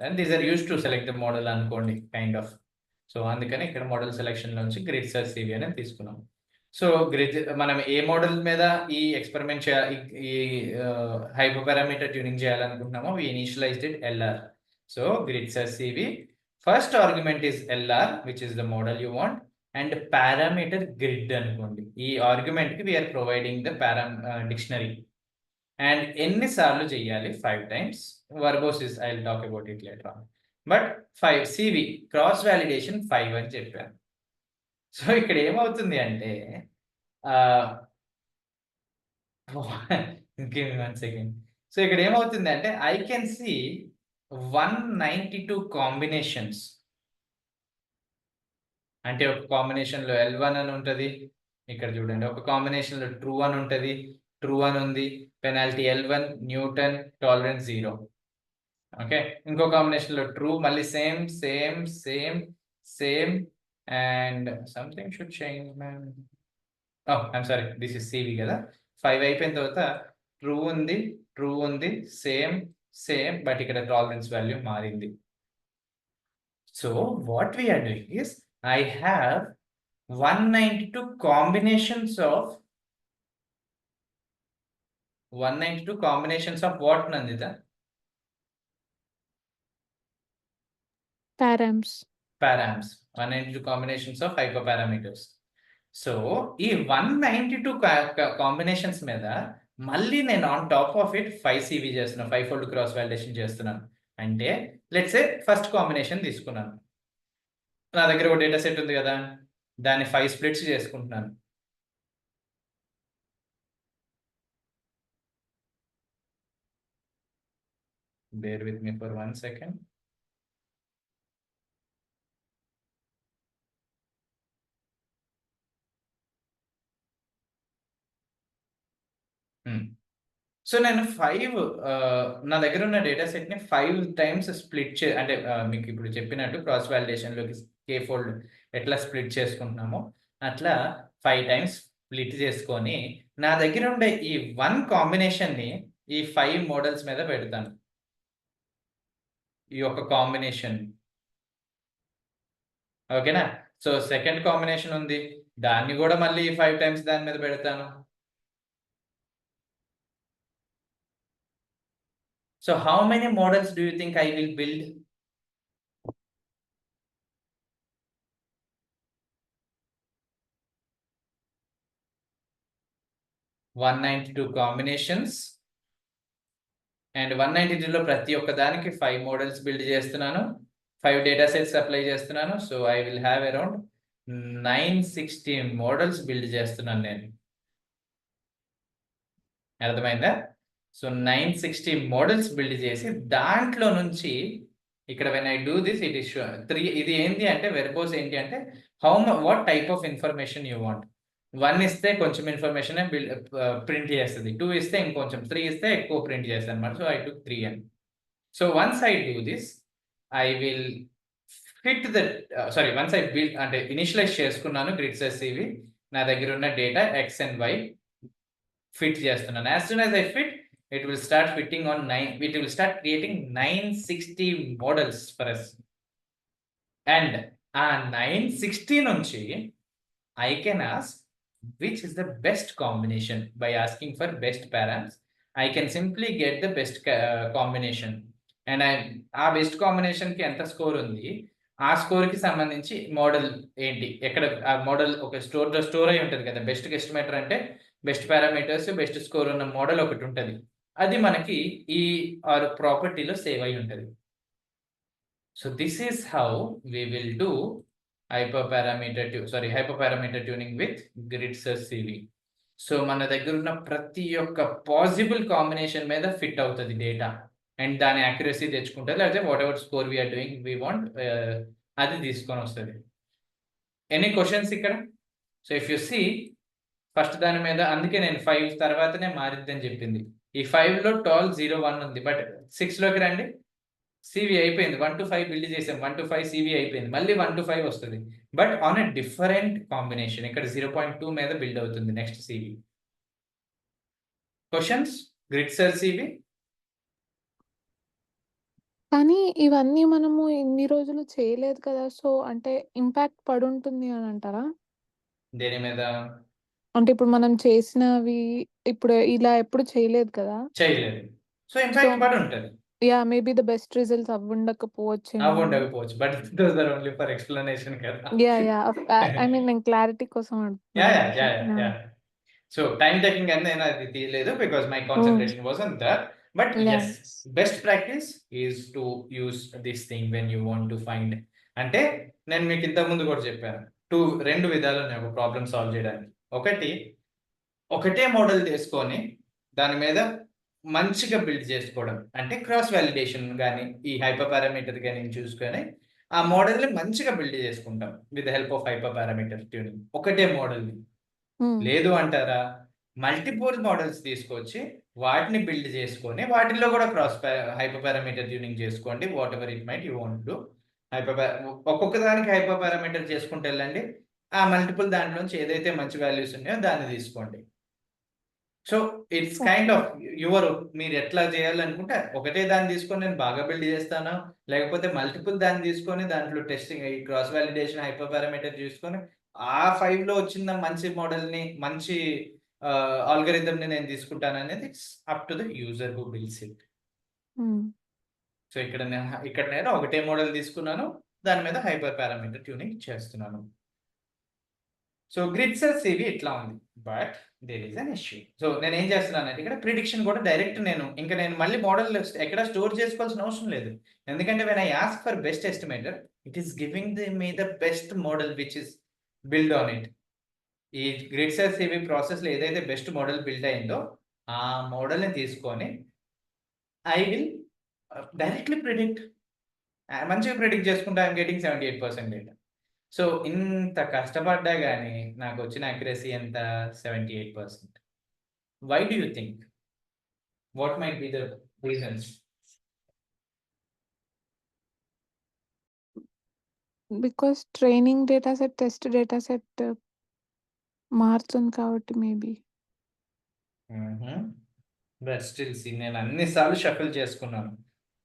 and these are use to select the model అనుకోండి కైండ్ ఆఫ్. సో అందుకని ఇక్కడ మోడల్ సెలెక్షన్ నుంచి గ్రిడ్ సెర్చ్ సివి అనేది తీసుకున్నాం. సో గ్రిడ్ మనం ఏ మోడల్ మీద ఈ ఎక్స్పెరిమెంట్ చేయాలి, ఈ హైపర్ పారామీటర్ ట్యూనింగ్ చేయాలనుకుంటున్నామో we initialized it LR. So grid search CV first argument is LR which is the model you want and parameter grid అనుకోండి. ఈ ఆర్గ్యుమెంట్ కి we're providing the dictionary and ఎన్నిసార్లు చేయాలి 5 times. Verbose is I will talk about it later on. But 5 CV cross validation 5 అని చెప్పాను. So ఇక్కడ ఏమవుతుంది అంటే గివ్ మీ 1 సెకండ్. సో ఇక్కడ ఏమవుతుంది అంటే ఐ కెన్ సి 192 కాంబినేషన్స్. అంటే ఒక కాంబినేషన్ లో L1 అని ఉంటది, ఇక్కడ చూడండి ఒక కాంబినేషన్ లో ట్రూ అని ఉంటది, ట్రూ అని ఉంది, penalty L1, Newton, tolerance 0. Okay, ఇంకో కాంబినేషన్ లో ట్రూ, మళ్ళీ same same same same and something should change ma'am. I'm sorry, this is CV కదా. 5 అయిపోయిన తర్వాత ట్రూ ఉంది సేమ్ సేమ్, బట్ ఇక్కడ టాలరెన్స్ వాల్యూ మారింది. So what we are doing is I have 192 combinations of what, Nandita? Params. 192 combinations of hyperparameters. So ఈ 192 combinations మీద మళ్ళీ నేను on top of it 5 CV చేస్తున్నాను, 5 fold క్రాస్ వాలిడేషన్ చేస్తున్నాను. అంటే let's say first combination తీసుకున్నాను, నా దగ్గర ఒక డేటా సెట్ ఉంది కదా, దాన్ని 5 splits చేసుకుంటున్నాను. Bear with me for 1 second. So నేను 5 నా దగ్గర ఉన్న డేటా సెట్ ని 5 times స్ప్లిట్ అంటే మీకు ఇప్పుడు చెప్పినట్టు క్రాస్ వాలిడేషన్ లోకి కే ఫోల్డ్ ఎట్లా స్ప్లిట్ చేసుకుంటున్నామో అట్లా 5 times స్ప్లిట్ చేసుకొని నా దగ్గర ఉండే ఈ 1 కాంబినేషన్ ని ఈ 5 మోడల్స్ మీద పెడతాను. ఈ ఒక కాంబినేషన్, ఓకేనా. సో సెకండ్ కాంబినేషన్ ఉంది, దాన్ని కూడా మళ్ళీ 5 times దాని మీద పెడతాను. So how many models do you think I will build? $192 combinations and 192 లో ప్రతి ఒక్క దానికి 5 models build చేస్తున్నాను, 5 data sets అప్లై చేస్తున్నాను. So I will have around 960 models build చేస్తున్నాను నేను. అర్థమైందా? సో 960 మోడల్స్ బిల్డ్ చేసి దాంట్లో నుంచి ఇక్కడ when I do this it is 3. ఇది ఏంటి అంటే వెర్బోస్ ఏంటి అంటే what type of information you want. 1 ఇస్తే కొంచెం ఇన్ఫర్మేషన్ ప్రింట్ చేస్తుంది, 2 ఇస్తే ఇంకొంచెం, 3 ఇస్తే ఎక్కువ ప్రింట్ చేస్తుంది అనమాట. సో ఐ టుక్ 3 అని. So once I do this I will fit that once I build అంటే ఇనిషియలైజ్ చేసుకున్నాను గ్రిడ్ సెర్చ్ సివి, నా దగ్గర ఉన్న data X and Y fit చేస్తున్నాను. As soon as I fit it will start fitting on 9, it will start creating 960 models for us. And 960 nunchi I can ask which is the best combination. By asking for best params I can simply get the best combination. And ఆ best combination కి ఎంత score ఉంది, ఆ score కి సంబంధించి model ఏంటి, ఎక్కడ ఆ మోడల్ ఒక స్టోర్ అయి ఉంటుంది కదా. బెస్ట్ ఎస్టిమేటర్ అంటే బెస్ట్ పారామీటర్స్ బెస్ట్ స్కోర్ ఉన్న మోడల్ ఒకటి ఉంటుంది, అది మనకి ఈ ఆర్ ప్రాపర్టీలో సేవ్ అయి ఉంటుంది. So this is how we will do hyper parameter tuning with grid search CV. So మన దగ్గర ఉన్న ప్రతి ఒక్క పాసిబుల్ కాంబినేషన్ మీద ఫిట్ అవుతుంది డేటా అండ్ దాని యాక్యురసీ తెచ్చుకుంటుంది, లేకపోతే whatever score we're doing we want అది తీసుకొని వస్తుంది. ఎనీ క్వశ్చన్స్ ఇక్కడ? So if you see first దాని మీద, అందుకే నేను 5 తర్వాతనే మారిద్దని చెప్పింది. ఈ 5లో టాల్ 0-1 ఉంది, బట్ 6లోకి రండి, సివి అయిపోయింది. 1 to 5 బిల్డ్ చేసాం, 1 to 5 సివి అయిపోయింది, మళ్ళీ 1 to 5 వస్తుంది, but on a different combination. ఇక్కడ 0.2 మీద బిల్డ్ అవుతుంది next CV. Questions grid search CV? కానీ ఇవన్నీ మనము ఇన్ని రోజులు చేయలేదు కదా! సో, అంటే ఇంపాక్ట్ పడుంటుంది అని అంటారా? దేని మీద? అంటే ఇప్పుడు మనం చేసినవి ఇప్పుడు ఇలా ఎప్పుడు చేయలేదు కదా! చేయలేదు. సో, సో, ఇంపాక్ట్ పడుంటది. Yeah! Maybe the best results అవ్వుండకపోవచ్చేమో అని. అవ్వుండకపోవచ్చు. But those are only for explanation కదా! యాహ్! యాహ్! ఐ మీన్ నేను క్లారిటీ కోసం యాహ్! అడుగుతున్నాను యాహ్! అంతే. Yeah! Yeah! Yeah! Yeah! So, time taking అని నేను అది తీయలేదు because my hmm. Concentration was on that. But yeah! Yes, best practice is to use this thing when you want to find. అంటే నేను మీకు ఇంతకు ముందు కూడా చెప్పాను. 2 విధాలు ఉన్నాయి ఒక ప్రాబ్లమ్ సాల్వ్ చేయడానికి. ఒకటి ఒకటే మోడల్ తీసుకొని దాని మీద మంచిగా బిల్డ్ చేసుకోవడం. అంటే క్రాస్ వాలిడేషన్ గాని, ఈ హైపర్ పారామీటర్ గాని చూసుకొని ఆ మోడల్‌ని మంచిగా బిల్డ్ చేసుకుంటాం. With the help of hyper parameter tuning. ఒకటే మోడల్‌ని. హ్మ్. లేదు అంటారా? మల్టిపుల్ మోడల్స్ తీసుకొచ్చి వాటిని బిల్డ్ చేసుకొని వాటిల్లో కూడా హైపర్ పారామీటర్ ట్యూనింగ్ చేసుకోండి. Whatever it might you want to. Hyper పా ఒక్కొక్క దానికి హైపర్ పారామీటర్ చేసుకుంటూ ఎళ్ళండి. ఆ మల్టిపుల్ దాంట్లోంచి ఏదైతే మంచి వాల్యూస్ ఉన్నాయో దాన్ని తీసుకోండి. So, it's kind okay. Of your మీరు ఎట్లా చేయాలనుకుంటే ఒకటే దాన్ని తీసుకొని నేను బాగా బిల్డ్ చేస్తాను. లేకపోతే మల్టిపుల్ దాన్ని తీసుకొని దాంట్లో టెస్టింగ్ ఈ క్రాస్ వాలిడేషన్, హైపర్ పారామీటర్ చూసుకొని ఆ 5లో వచ్చిన మంచి మోడల్‌ని మంచి ఆల్గోరిథంని నేను తీసుకుంటాననేది it's up to the user who builds it. Hmm. So, ఇక్కడ నేను ఒకటే మోడల్ తీసుకున్నాను. దాని మీద హైపర్ పారామీటర్ ట్యూనింగ్ చేస్తున్నాను. సో, గ్రిడ్ సెల్స్ ఇవి ఇట్లా ఉంది. But there is an issue. So, నేనేం చేస్తున్నానంటే ఇక్కడ ప్రిడిక్షన్ కూడా డైరెక్ట్ నేను మళ్ళీ మోడల్ ఎక్కడ స్టోర్ చేసుకోవాల్సిన అవసరం లేదు. ఎందుకంటే when I ask for best estimator it is giving me the best model which is build on it. ఈ గ్రిడ్ సెల్స్ ఇవి ప్రాసెస్‌లో ఏదైతే బెస్ట్ మోడల్ బిల్డ్ అయిందో ఆ మోడల్‌ని తీసుకొని ఐ విల్ డైరెక్ట్‌లీ ప్రిడిక్ట్. మంచిగా ప్రిడిక్ట్ చేసుకుంటే I am getting 78% data. So, ఇంత కష్టపడ్డా గాని నాకొచ్చిన అక్యురసీ ఎంత? 78%. Why do you think? What might be the reasons? Because training data set, test data set మారుతుంది కాబట్టి మేబీ. హుహు. బట్ స్టిల్ నేను అన్ని సార్లు షఫుల్ చేసుకున్నాను.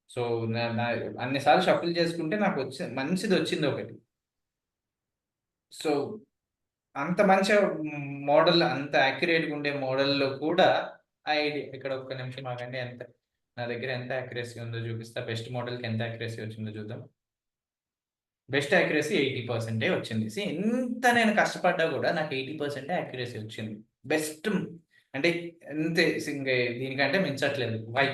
సో, నా నా అన్ని సార్లు షఫుల్ చేసుకుంటే మంచిదొచ్చిందొకటి. సో, అంత మంచిగా మోడల్ అంత యాక్యురేట్‌గా ఉండే మోడల్‌లో కూడా ఇక్కడ ఒక్క నిమిషం ఆగండి. నా దగ్గర ఎంత యాక్యురసీ ఉందో చూపిస్తా. బెస్ట్ మోడల్‌కి ఎంత యాక్యురసీ వచ్చిందో చూద్దాం. బెస్ట్ యాక్యురసీ 80% వచ్చింది. ఎంత నేను కష్టపడ్డా గూడా నాకు 80% యాక్యురసీ వచ్చింది. బెస్ట్ అంటే అంతే దీనికంటే మించట్లేదు. Why?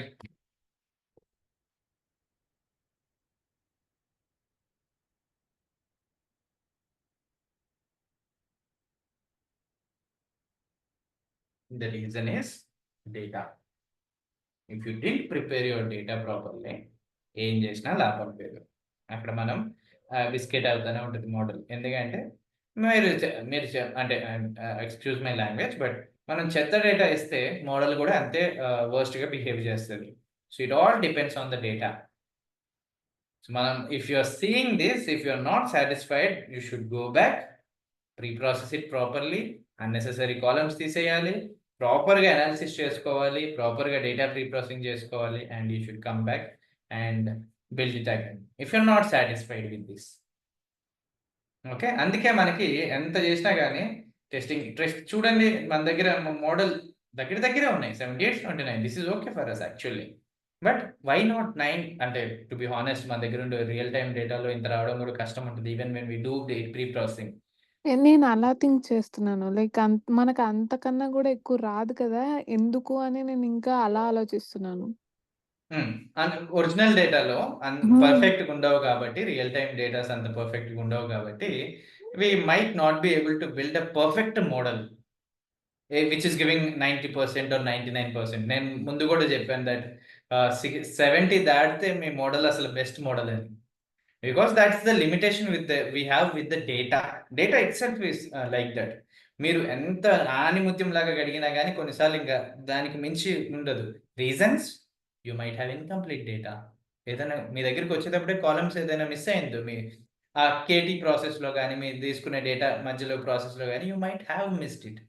The reason is data. If you didn't prepare your data properly ఏం చేసినా లాభం లేదు. అక్కడ మనం బిస్కెట్ అవుతానే ఉంటది మోడల్. ఎందుకంటే మీరు అంటే ఎక్స్‌క్యూజ్ మై లాంగ్వేజ్ బట్ మనం చెత్త డేటా ఇస్తే మోడల్ గూడా అంతే వరస్ట్‌గా బిహేవ్ చేస్తది. So, it all depends on the data. So, if you are seeing this, if you are not satisfied you should go back, process it properly, unnecessary columns తీసేయాలి, ప్రాపర్‌గా analysis చేసుకోవాలి, ప్రాపర్‌గా data processing చేసుకోవాలి and you should come back and build it again. If you are not satisfied with this. Okay. అందుకే మనకి ఎంత చేసినా గాని చూడండి మన దగ్గర మోడల్ దగ్గర దగ్గరే ఉన్నాయి. 78, 79 this is okay for us actually. But why not 9 అంటే టు బి హానెస్ట్ మన దగ్గర ఉండే రియల్ టైమ్ డేటాలో ఇంత రావడం కూడా కష్టం ఉంటది. Even when we do preprocessing. నేను అలా థింక్ చేస్తున్నాను. లైక్ మనకు అంతకన్నా గూడా ఎక్కువ రాదు కదా! ఎందుకు అని నేను ఇంకా అలా ఆలోచిస్తున్నాను. హ్మ్. ఒరిజినల్ డేటాలో హ్మ్. పర్ఫెక్ట్‌గా ఉండవు కాబట్టి రియల్ టైమ్ డేటాస్ అంత పర్ఫెక్ట్‌గా ఉండవు కాబట్టి we might not be able to build a perfect model. Which is giving 90% or 99%. నేను ముందు గూడా జెప్పాను దట్ 70 దాటితే మీ మోడల్ అసలు బెస్ట్ మోడల్ అని. Because that's the limitation we have with the data. Data itself is like that. మీరు ఎంత ఆణిముత్యంలాగా గడిగినా గానీ కొన్నిసార్లు ఇంకా దానికి మించి ఉండదు. Reasons? You might have incomplete data. ఏదైనా మీ దగ్గరికొచ్చేటప్పుడే కాలమ్స్ ఏదైనా మిస్ అయిందో ఆ కేటీ ప్రాసెస్‌లో గానీ, మీరు తీసుకునే డేటా మధ్యలో ప్రాసెస్‌లో గానీ you might have missed it.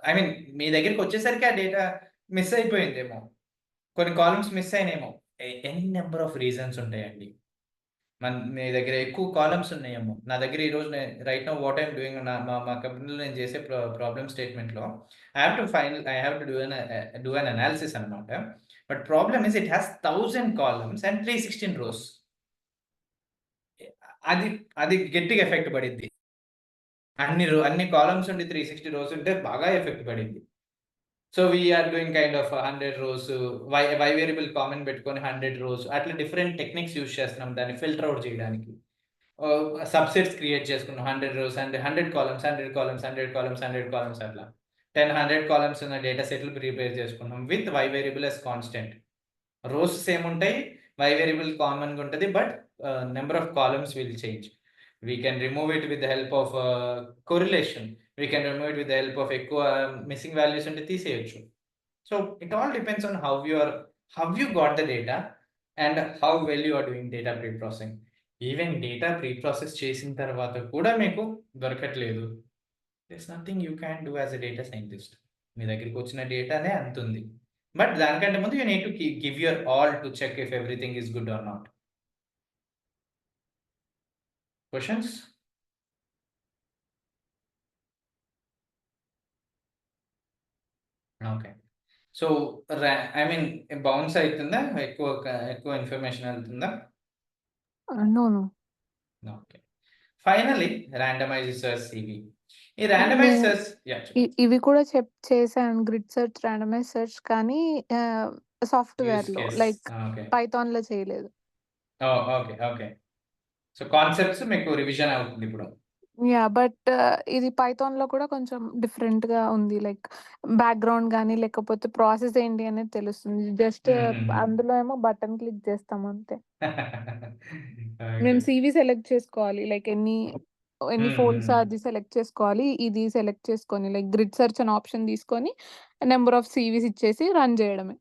I mean మీ దగ్గరికొచ్చేసరికి ఆ డేటా మిస్ అయిపోయిందేమో. కొన్ని కాలమ్స్ మిస్ అయినేమో. ఎనీ నెంబర్ ఆఫ్ రీజన్స్ ఉంటాయండి. మీ దగ్గర ఎక్కువ కాలమ్స్ ఉన్నాయేమో. నా దగ్గర ఈరోజు right now what I'm doing మా కంపెనీలో నేను చేసే ప్రాబ్లమ్ స్టేట్మెంట్‌లో I have to do an analysis అనమాట. But problem is it has 1000 columns and 316 rows. అది అది గట్టిగా ఎఫెక్ట్ పడిద్ది. అన్ని కాలమ్స్ ఉండి 360 రోస్ ఉంటే బాగా ఎఫెక్ట్ పడిద్ది. So we're doing kind of 100 rows Y variable common పెట్టుకొని 100 రోస్ అట్లా డిఫరెంట్ టెక్నిక్స్ యూజ్ చేస్తున్నాం దాన్ని ఫిల్టర్ అవుట్ చేయడానికి. సబ్సెట్స్ క్రియేట్ చేసుకున్నాం 100 rows and 100 columns 100 columns 100 columns 100 columns అట్లా 100 కాలమ్స్ ఉన్న డేటా సెట్లు ప్రిపేర్ చేసుకున్నాం with Y variable as constant. Rows same ఉంటాయి, వై వేరియబుల్ కామన్గా ఉంటుంది, but number of columns will change. We can remove it with the help of correlation. We can remove it with the help of ఎక్కువ missing values ఉంటే తీసేయచ్చు. So it all depends on how you got the data and how well you are doing data pre-processing. Even data pre-process చేసిన తర్వాత కూడా మీకు దొరకట్లేదు. there's nothing you can do as a data scientist. మీ దగ్గరికి వచ్చిన డేటానే అంతుంది. But దానికంటే ముందు you need to give your all to check if everything is good or not. Questions? Okay. So I mean bounce అవుతుందా? ఎక్కువ ఇన్ఫర్మేషన్ వెళ్తుందా? No. No. Okay. Finally randomize search CV. ఈ randomize search ఇవి కూడా చేశాను, grid search, randomise search, కానీ సాఫ్ట్‌వేర్‌లో like okay. పైథాన్‌లో చేయలేదు. ఓకే. ఓకే. సో కాన్సెప్ట్స్ మీకు రివిజన్ అవుతుంది ఇప్పుడు. యాహ్! బట్ ఇది పైథాన్‌లో కూడా కొంచెం డిఫరెంట్‌గా ఉంది. లైక్ బ్యాక్‌గ్రౌండ్ గాని, లేకపోతే ప్రాసెస్ ఏంటి అనేది తెలుస్తుంది. జస్ట్ అందులో ఏమో బటన్ క్లిక్ చేస్తాం అంతే. మేము సీవీ సెలెక్ట్ చేసుకోవాలి. లైక్ ఎన్ని ఫోల్డ్స్ అది సెలెక్ట్ చేసుకోవాలి. ఇది సెలెక్ట్ చేసుకొని లైక్ గ్రిడ్ సెర్చ్ అనే ఆప్షన్ తీసుకొని నంబర్ ఆఫ్ సీవీస్ ఇచ్చేసి రన్ చేయడమే.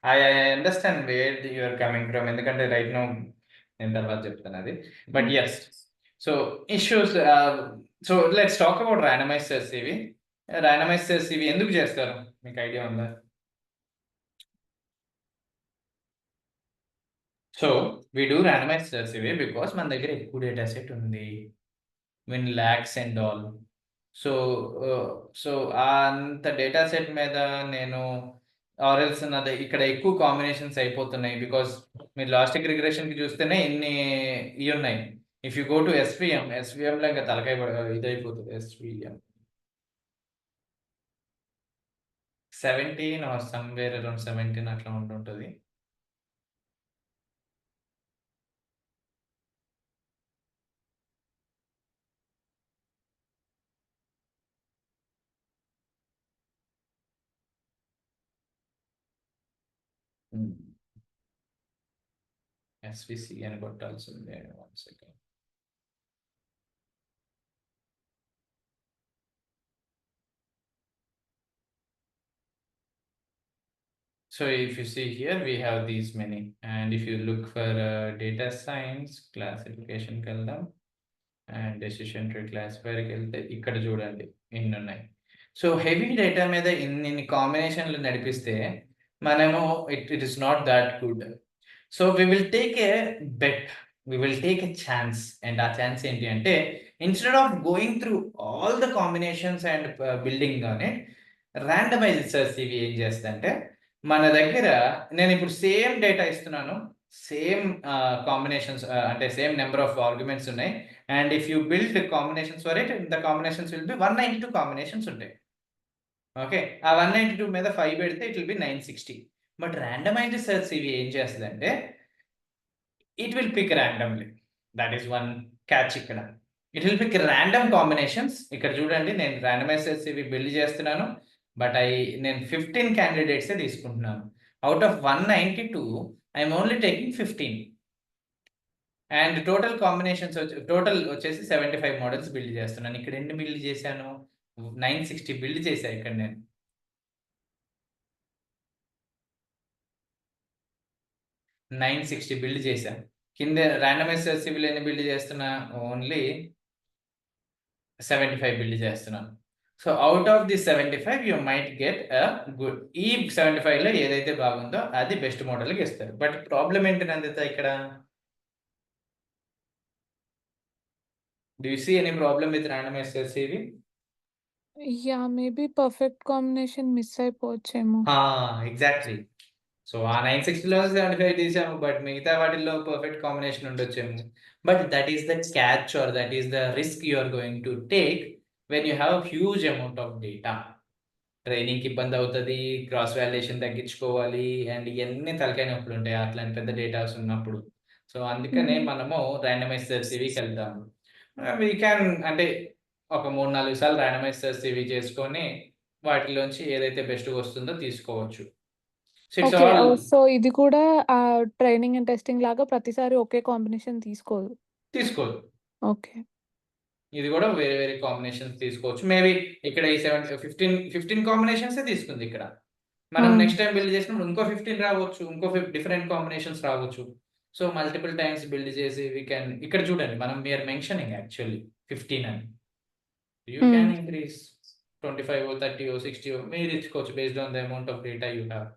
I understand where you are coming from. ఎందుకంటే రైట్ నౌ నేను తర్వాత చెప్తాను అది. But yes. So issues so let's talk about randomize search CV. Randomize search CV ఎందుకు చేస్తారు? మీకు ఐడియా ఉందా? So we do randomize search CV because మన దగ్గర ఎక్కువ డేటా సెట్ ఉంది. Win lakhs and all. So అంత డేటా సెట్ మీద నేను ఆర్ఎల్స్ నాది ఇక్కడ ఎక్కువ కాంబినేషన్స్ అయిపోతున్నాయి. బికాస్ మీరు లాజిస్టిక్ రిగ్రెషన్‌కి చూస్తేనే ఇన్ని ఇవి ఉన్నాయి. ఇఫ్ యూ గో టు ఎస్వీఎంలో ఇంకా తలకాయ ఇదైపోతుంది. ఎస్వీఎం 17 ఆర్ సమ్‌వేర్ అరౌండ్ 17 అట్లా ఉంటుంటది. ఎస్విసి అని కొట్టాల్సిందే. 1 second. So if you see here, we have these many, and if you look for data science classification కి వెళ్దాం అండ్ డెసిషన్ ట్రీ క్లాసిఫైర్కి వెళ్తే ఇక్కడ చూడండి ఇన్ని ఉన్నాయి. సో హెవీ డేటా మీద ఇన్ని కాంబినేషన్లు నడిపిస్తే మనము it is not that good. So we will take a bet, we will take a chance. And ఆ ఛాన్స్ ఏంటి అంటే instead of going through all the combinations and building గానే ర్యాండమైజ్ సెర్చ్ ఇవి ఏం చేస్తుందంటే మన దగ్గర నేను ఇప్పుడు సేమ్ డేటా ఇస్తున్నాను, సేమ్ కాంబినేషన్స్ అంటే సేమ్ నెంబర్ ఆఫ్ ఆర్గ్యుమెంట్స్ ఉన్నాయి. And if you build combinations for it, the combinations will be 192 combinations ఉంటాయి. ఓకే, ఆ 192 మీద 5 పెడితే it will be 960. But randomized search ఇవి ఏం చేస్తుందంటే it will pick randomly. That is one catch ఇక్కడ. It will pick random combinations. ఇక్కడ చూడండి నేను ర్యాండమైజ్ సెర్చ్ ఇవి బిల్డ్ చేస్తున్నాను, బట్ నేను 15 క్యాండిడేట్సే తీసుకుంటున్నాను. Out of 192 I'm only taking 15. And total combinations total వచ్చేసి 75 మోడల్స్ బిల్డ్ చేస్తున్నాను. ఇక్కడ ఎన్ని బిల్డ్ చేశాను? 960 బిల్డ్ చేశాను ఇక్కడ నేను. బిల్డ్ చేశాను. కింద ర్యాండమైజ్ సెర్చ్ సివిల్ ఎన్ని బిల్డ్ చేస్తున్నా? ఓన్లీ 75 బిల్డ్ చేస్తున్నాను. So out of the 75 you might get a good. ఈ 75 లో ఏదైతే బాగుందో అది బెస్ట్ మోడల్కి ఇస్తారు. బట్ ప్రాబ్లం ఏంటి నందిత ఇక్కడ? Do you see any problem with randomized CV? Yeah! Maybe perfect combination miss అయిపోవచ్చేమో. ఎగ్జాక్ట్లీ. సో ఆ 960లో 75 తీసాము, బట్ మిగతా వాటిల్లో పర్ఫెక్ట్ కాంబినేషన్ ఉండొచ్చేమో. But that is the catch or that is the risk you are going to take when you have huge amount of data. ట్రైనింగ్‌కి ఇబ్బందవుతది, cross validation తగ్గించుకోవాలి అండ్ ఇయన్నీ తలకాయ నొప్పులుంటాయి అట్లాంటి పెద్ద డేటాస్ ఉన్నప్పుడు. సో అందుకనే హుహు. మనము ర్యాండమైజ్డ్ సివికెళ్తాము. వీ క్యాన్ అంటే ఒక 3, 4 సార్లు ర్యాండమైజ్డ్ సివి చేసుకొని వాటిలోంచి ఏదైతే బెస్ట్‌గా వస్తుందో తీసుకోవచ్చు. So it's okay. All so ఇది కూడా ట్రైనింగ్ అండ్ టెస్టింగ్ లాగా ప్రతిసారి ఒకే కాంబినేషన్ తీసుకోదు. తీసుకోదు. ఓకే. ఇది గూడా వేరే వేరే కాంబినేషన్స్ తీసుకోవచ్చు. మేబీ ఇక్కడ ఈ 15 కాంబినేషన్సే తీసుకుందిక్కడ. ఆ! మనం నెక్స్ట్ టైమ్ బిల్డ్ చేసినప్పుడు ఇంకో 15 రావచ్చు. ఇంకో డిఫరెంట్ కాంబినేషన్స్ రావచ్చు. సో, మల్టిపుల్ టైమ్స్ బిల్డ్ చేసి వి క్యాన్ ఇక్కడ చూడండి మనం వి ఆర్ మెన్షనింగ్ యాక్చువల్లీ 15 అని. యూ హ్మ్. క్యాన్ ఇంక్రీజ్ 25 30 60 మీరు ఇచ్చుకోవచ్చు based on the amount of data you have.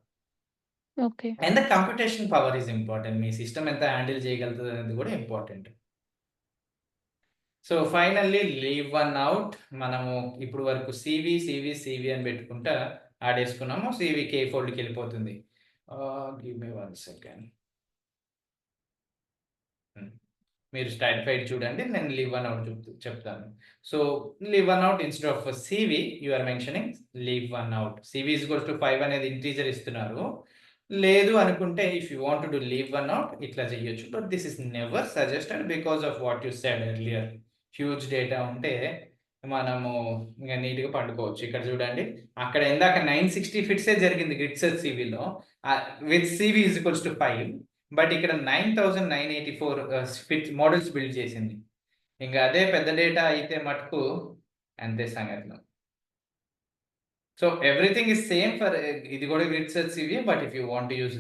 Okay. And the computation power is important. మీ సిస్టమ్ ఎంత హ్యాండిల్ చేయగలుగుతది అనేది కూడా important. So, finally leave one out. మనము ఇప్పుడు వరకు సీవీ అని పెట్టుకుంటా ఆడేసుకున్నాము. సీవీ కే ఫోల్డ్‌కెళ్ళిపోతుంది. Give me 1 second. హ్మ్. మీరు స్ట్రాటిఫైడ్ చూడండి. నేను లీవ్ వన్ ఔట్ చెప్తాను. So, leave one out instead of CV you are mentioning leave one out. CV is equals to 5 అనేది ఇంటీజర్ ఇస్తున్నారు. లేదు అనుకుంటే if you want to leave one out ఇట్లా చేయొచ్చు. But this is never suggested because of what you said earlier. Huge data ఉంటే మనము ఇంక నీట్‌గా పండుకోవచ్చు. ఇక్కడ చూడండి. అక్కడ ఇందాక 960 ఫిట్సే జరిగింది గ్రిడ్ సెర్చ్ సీవీలో. With CV is equals to 5. But ఇక్కడ 9984 ఫిట్ మోడల్స్ బిల్డ్ చేసింది. ఇంక అదే పెద్ద డేటా అయితే మటుకు అంతే సంగతులు. So everything is same for ఇది కూడా grid search CV. But if you want to use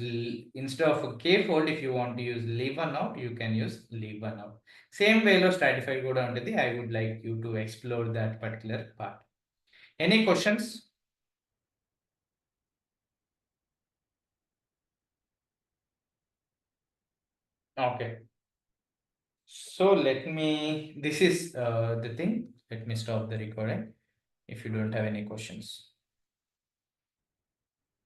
instead of K fold if you want to use leave one out you can use leave one out. Same వేలో stratified కూడా ఉంటది. I would like you to explore that particular part. Any questions? Okay. So let me this is the thing. Let me stop the recording if you don't have any questions.